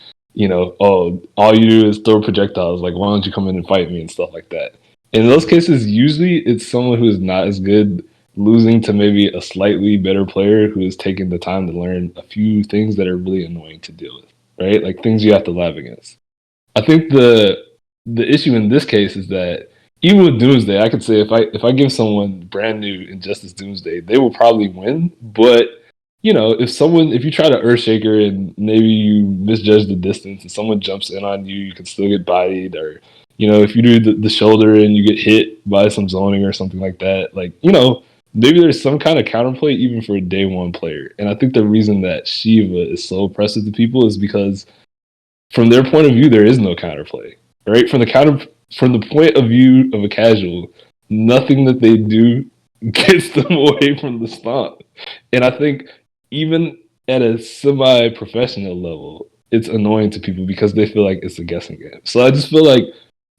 "Oh, all you do is throw projectiles. Like, why don't you come in and fight me?" and stuff like that. In those cases, usually it's someone who is not as good losing to maybe a slightly better player who is taking the time to learn a few things that are really annoying to deal with, right? Like things you have to lab against. I think the issue in this case is that even with Doomsday, I could say if I give someone brand new Injustice Doomsday, they will probably win. But if you try to Earthshaker and maybe you misjudge the distance and someone jumps in on you, you can still get bodied. Or if you do the shoulder and you get hit by some zoning or something like that, maybe there's some kind of counterplay even for a day one player. And I think the reason that Sheeva is so oppressive to people is because from their point of view, there is no counterplay, right? From the point of view of a casual, nothing that they do gets them away from the stomp. And I think even at a semi-professional level, it's annoying to people because they feel like it's a guessing game. So I just feel like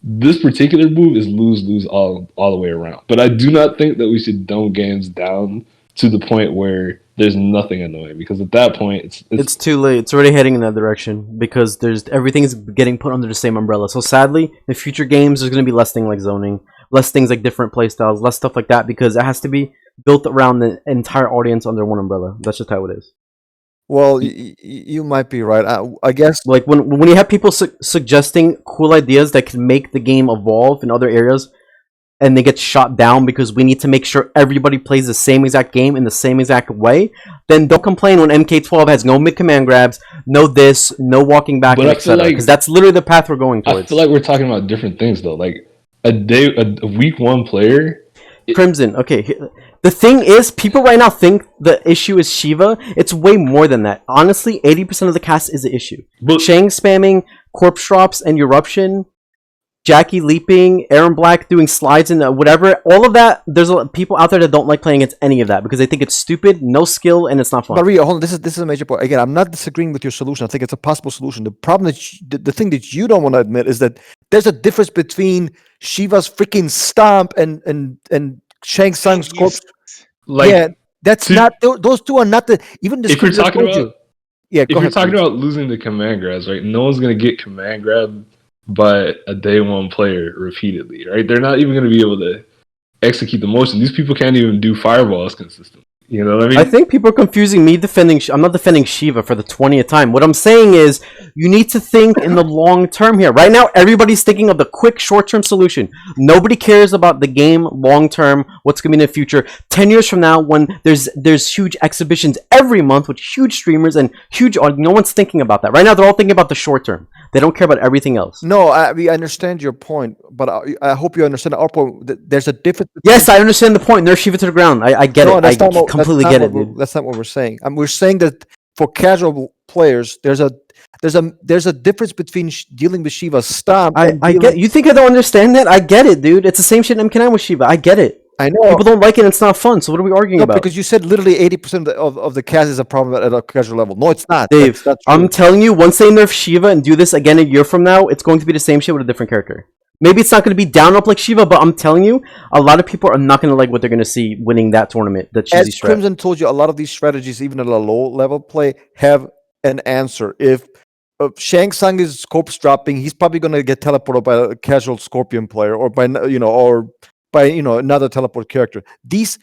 this particular move is lose-lose all the way around. But I do not think that we should dumb games down to the point where there's nothing annoying, because at that point it's too late. It's already heading in that direction because everything's getting put under the same umbrella. So sadly, in future games, there's going to be less things like zoning, less things like different playstyles, less stuff like that, because it has to be built around the entire audience under one umbrella. That's just how it is. Well, you might be right. I guess Like when you have people suggesting cool ideas that can make the game evolve in other areas, and they get shot down because we need to make sure everybody plays the same exact game in the same exact way, then don't complain when MK12 has no mid-command grabs, no this, no walking back, etc. Because that's literally the path we're going towards. I feel like we're talking about different things, though. Like a week one player... Crimson, okay. The thing is, people right now think the issue is Sheeva. It's way more than that. Honestly, 80% of the cast is the issue. But Shang spamming, corpse drops, and eruption... Jackie leaping, Aaron Black doing slides and whatever, all of that, there's a lot of people out there that don't like playing against any of that because they think it's stupid, no skill, and it's not fun. Maria, hold on. This is a major point. Again, I'm not disagreeing with your solution. I think it's a possible solution. The problem that the thing that you don't want to admit is that there's a difference between Shiva's freaking stomp and Shang Tsung's corpse. Yeah, that's not. Those two are not the even. If you're talking about, yeah, if you're talking about losing the command grabs, right? No one's gonna get command grab by a day one player repeatedly, right? They're not even going to be able to execute the motion. These people can't even do fireballs consistently. You know what I mean? I think people are confusing me defending... I'm not defending Sheeva for the 20th time. What I'm saying is, you need to think in the long term here. Right now, everybody's thinking of the quick, short-term solution. Nobody cares about the game long term, what's going to be in the future 10 years from now when there's huge exhibitions every month with huge streamers and huge audience. No one's thinking about that right now. They're all thinking about the short term. They don't care about everything else. No, I understand your point, but I hope you understand our point. There's a difference. Yes, I understand the point. Nerf Sheeva to the ground. I get it. I completely get it, dude. That's not what we're saying. We're saying that for casual players, there's a difference between dealing with Sheeva stomp. I get. You think I don't understand that? I get it, dude. It's the same shit in MK9 with Sheeva. I get it. I know people don't like it. And it's not fun. So what are we arguing about? Because you said literally 80% of the cast is a problem at a casual level. No, it's not, Dave. I'm telling you, once they nerf Sheeva and do this again a year from now, it's going to be the same shit with a different character. Maybe it's not going to be down up like Sheeva, but I'm telling you, a lot of people are not going to like what they're going to see winning that tournament. That cheesy As Crimson told you, a lot of these strategies, even at a low level play, have an answer. If Shang Tsung is scopes dropping, he's probably going to get teleported by a casual Scorpion player, or by another teleport character. These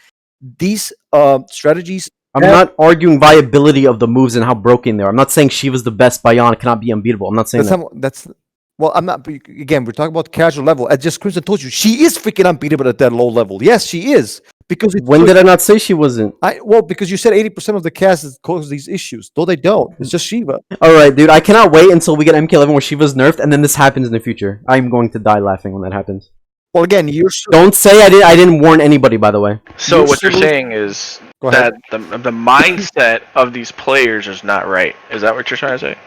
strategies. I'm not arguing viability of the moves and how broken they are. I'm not saying Sheeva's the best. Bayon cannot be unbeatable. I'm not saying Well, I'm not. Again, we're talking about casual level. As just Crimson told you, she is freaking unbeatable at that low level. Yes, she is. Because when did I not say she wasn't? Because you said 80% of the cast cause these issues. Though they don't. It's just Sheeva. All right, dude. I cannot wait until we get MK11 where Sheeva's nerfed, and then this happens in the future. I'm going to die laughing when that happens. Well, again, don't say I didn't warn anybody. By the way. So what you're saying is that the mindset of these players is not right. Is that what you're trying to say?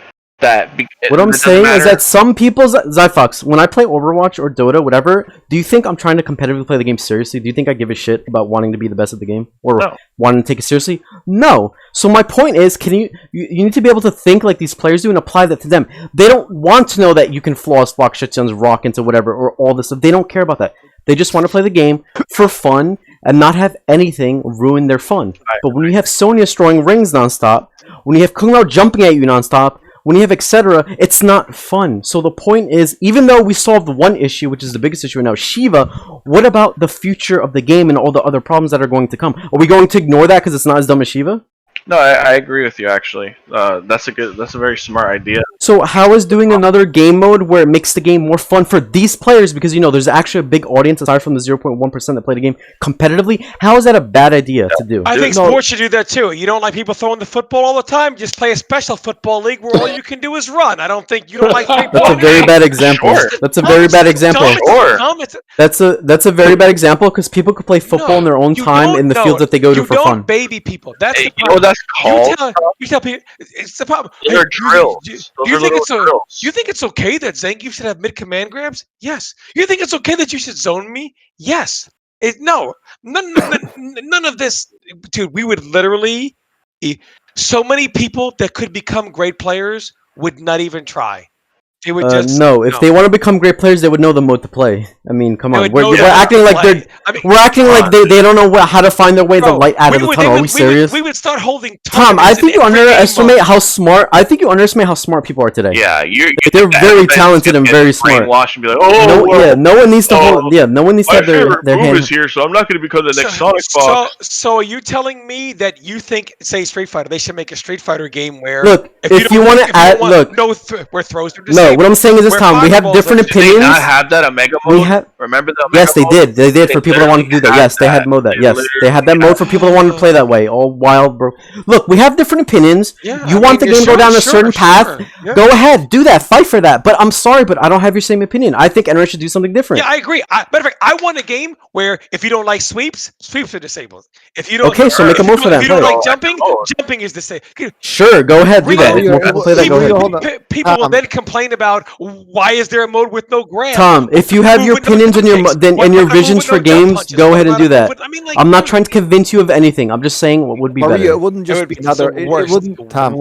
What I'm saying is that some people's Zyphox, when I play Overwatch or Dota, whatever, do you think I'm trying to competitively play the game seriously? Do you think I give a shit about wanting to be the best at the game or wanting to take it seriously? No. So my point is, you need to be able to think like these players do and apply that to them. They don't want to know that you can flawless block shutdowns, rock into whatever, or all this stuff. They don't care about that. They just want to play the game for fun and not have anything ruin their fun. But when you have Sonya throwing rings nonstop, when you have Kung Lao jumping at you nonstop, when you have etc., it's not fun. So the point is, even though we solved one issue, which is the biggest issue right now, Sheeva, what about the future of the game and all the other problems that are going to come? Are we going to ignore that because it's not as dumb as Sheeva? No, I agree with you actually. That's a very smart idea. So how is doing another game mode where it makes the game more fun for these players, because there's actually a big audience aside from the 0.1% that play the game competitively? How is that a bad idea to do? I think sports should do that too. You don't like people throwing the football all the time? Just play a special football league where all you can do is run. I don't think you don't like That's a very bad example. Sure. That's a very bad example. Sure. That's a very bad example because people could play football in their own time in the fields that they go to for fun. You don't baby people. That's the problem. You know that's called? You tell people it's the problem. They're drills. You think it's okay that Zangief should have mid command grabs? Yes. You think it's okay that you should zone me? Yes. No. None of this, dude. We would literally, so many people that could become great players would not even try. They would just if they want to become great players, they would know the mode to play. I mean, come on, we're acting like we're acting like they don't know how to find their way the light out of the tunnel. Are we serious? We would start holding. Tom, I think you underestimate how smart. I think you underestimate how smart people are today. Yeah, they're very talented and very smart. And be like, no one needs to hold. Yeah, no one needs to have their hands here, so I'm not going to become the next Sonic Fox. So are you telling me that you think, say, Street Fighter, they should make a Street Fighter game where if you want to add, where throws are disabled? No, what I'm saying is this, Tom, we have different opinions. Did they not have that Omega mode? Remember the Omega Yes, they did. They did for people that wanted to do that. Yes, they had mode that. Yes, they had that mode for people that wanted to play that way. All wild, bro. Look, we have different opinions. You want the game to go down a certain path? Go ahead, do that. Fight for that. But I'm sorry, but I don't have your same opinion. I think NRS should do something different. Yeah, I agree. Matter of fact, I want a game where if you don't like sweeps are disabled. If you don't, so make a mode for that. If you don't like jumping, jumping is disabled. Sure, go ahead, do that. If more people play that, go ahead. People will then complain about why is there a mode with no grab? Tom, if you have your opinions and your visions for games, go ahead and do that. I'm not trying to convince you of anything. I'm just saying what would be better. It wouldn't just be another. It wouldn't, Tom.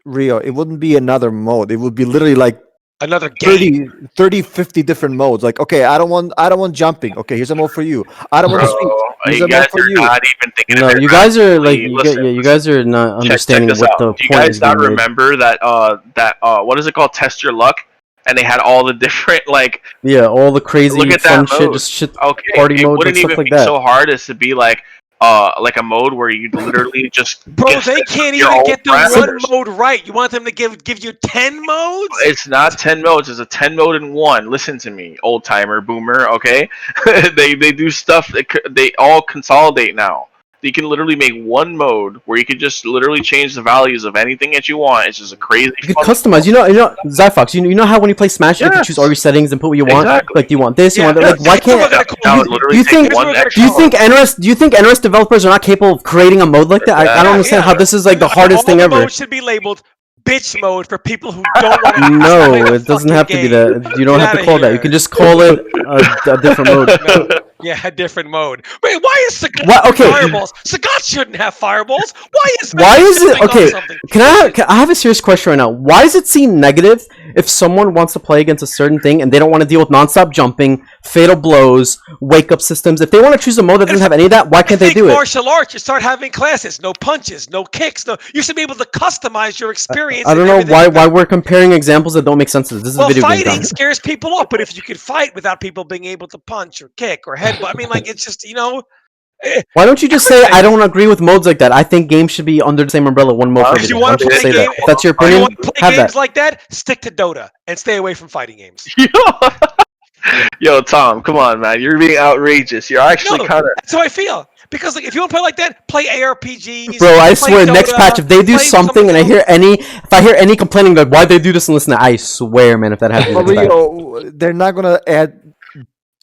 Rio, it wouldn't be another mode. It would be literally like another game. 30, 50 different modes. Like, okay, I don't want jumping. Okay, here's a mode for you. I don't want to speak. Here's a mode for you. Not even thinking no, you guys are like, you guys are not understanding what the point is. Do you guys not remember that what is it called? Test Your Luck. And they had all the different all the crazy fun shit, just shit. Okay, party it modes wouldn't and stuff even like be that. so hard as to be like, like a mode where you literally just Bro, they can't your even own get the parameters. one mode right. You want them to give you 10 modes? It's not 10 modes. It's a 10 mode in one. Listen to me, old timer, boomer. Okay, they do stuff. They all consolidate now. You can literally make one mode where you can just literally change the values of anything that you want. It's just a crazy. You can fun customize. You know, Zyphox. You know how when you play Smash, you can choose all your settings and put what you want. Exactly. Like, do you want this? You Yeah, want that? Like, why can't? Now it literally you takes think- one Here's what extra. Do you think NRS developers are not capable of creating a mode like that? I don't understand how this is like the hardest thing all ever. The modes should be labeled bitch mode for people who don't want to play No, the it doesn't fucking have to be game. that. You don't Get have to outta call that. You here. can just call it a different mode. No. Yeah, a different mode. Wait, why is Sagat What? Okay. fireballs? Sagat shouldn't have fireballs. Why is it jumping on okay? something? I have a serious question right now. Why does it seem negative if someone wants to play against a certain thing and they don't want to deal with nonstop jumping, fatal blows, wake up systems? If they want to choose a mode that doesn't have any of that, why can't they do it? Martial arts, you start having classes, no punches, no kicks, no. You should be able to customize your experience. I don't and know everything. why we're comparing examples that don't make sense. This is Well, a video game. fighting Tom. scares people off, but if you could fight without people being able to punch or kick or headbutt, I mean, like it's just Why don't you just say I don't agree with modes like that? I think games should be under the same umbrella, one mode for If you everything. Why want don't to you play just say game, that? If that's your you opinion, want to play have games that. like that, stick to Dota and stay away from fighting games. Yo, Tom, come on, man. You're being outrageous. You're actually kind of. That's how I feel. Because like, if you want to play like that, play ARPGs. Bro, I play swear, next Dota, patch, if they do play something and I something hear if I hear any complaining like why they do this and listen, I swear, man, if that happens, For next patch. real, they're not gonna add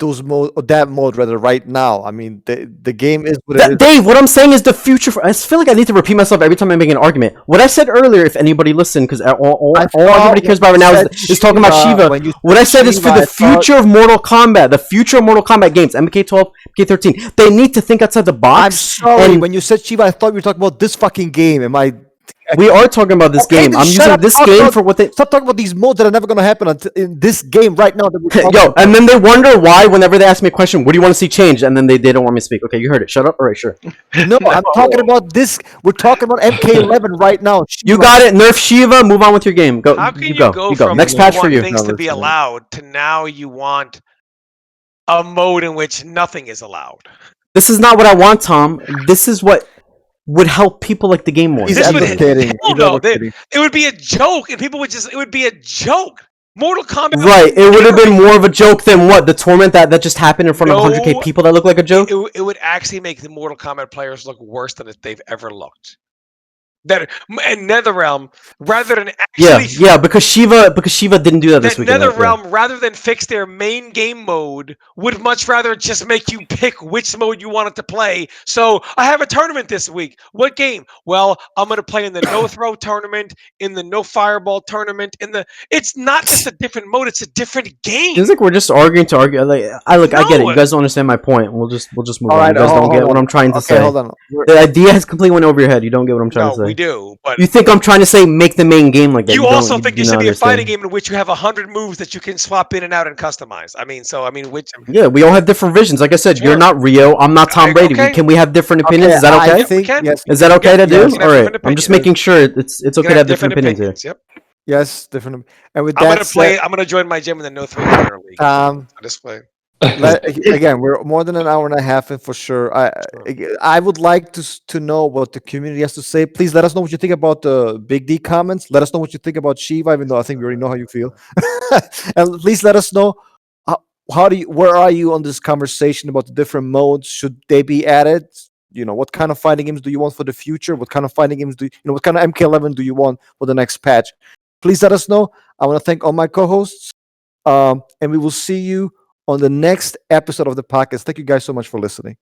those mode or that mode rather right now. I mean, the game is what it is. Dave, what I'm saying is the future. I feel like I need to repeat myself every time I make an argument. What I said earlier, if anybody listened, because all everybody cares about right now is talking about Sheeva. What I said is for the future of Mortal Kombat, the future of Mortal Kombat games, MK12, MK13, they need to think outside the box. I'm sorry, and when you said Sheeva, I thought you were talking about this fucking game. Am I? we are talking about this Okay, game. then I'm shut using up, this talk game about- for what they. Stop talking about these modes that are never gonna happen until in this game right now. That we're talking Yo, about. and then they wonder why whenever they ask me a question, what do you want to see changed? And then they don't want me to speak. Okay, you heard it. Shut up. All right, sure. No, I'm talking about this. We're talking about MK11 right now. You got it. Nerf Sheeva. Move on with your game. Go. How can you go. go You go. from Next you patch want for you. things No, to be listen. allowed to now you want a mode in which nothing is allowed? This is not what I want, Tom. This is what would help people like the game more. He's This would- advocating. Oh He's no, advocating. it would be a joke, and people would just—it would be a joke. Mortal Kombat. Right. It would have been more of a joke than what the tournament that just happened in front of No. 100K people that look like a joke. It would actually make the Mortal Kombat players look worse than they've ever looked. That and NetherRealm, rather than actually Yeah, because Sheeva didn't do that this that weekend. right? Yeah. NetherRealm, rather than fix their main game mode, would much rather just make you pick which mode you wanted to play. So I have a tournament this week. What game? Well, I'm going to play in the no throw tournament, in the no fireball tournament. It's not just a different mode; it's a different game. Seems like we're just arguing to argue. Like, I get it. No. You guys don't understand my point. We'll just move All on. right, You guys don't hold get on. what I'm trying to Okay, say. hold on. The idea has completely went over your head. You don't get what I'm trying to No, say. we do, but You think I'm trying to say make the main game like that? you also think do it should not be a understand. fighting game in which you have 100 moves that you can swap in and out and customize. Which Yeah, we all have different visions. Like I said, Sure. you're not Rio. I'm not Tom Brady. Okay. Can we have different opinions? Is that I okay? think, can. yes, Is that okay to do? Yes. We can have All right. different I'm just opinions. making sure it's you okay can to have have different opinions here. Yep. yes, different. And with I'm that gonna play. said, I'm gonna join my gym in the no three corner league. um, I'll just play. again, we're more than an hour and a half in for sure. I would like to know what the community has to say. Please let us know what you think about the Big D comments. Let us know what you think about Sheeva, even though I think we already know how you feel. And please let us know where are you on this conversation about the different modes? Should they be added? You know, what kind of fighting games do you want for the future? What kind of fighting games what kind of MK11 do you want for the next patch? Please let us know. I want to thank all my co-hosts. And we will see you on the next episode of the podcast. Thank you guys so much for listening.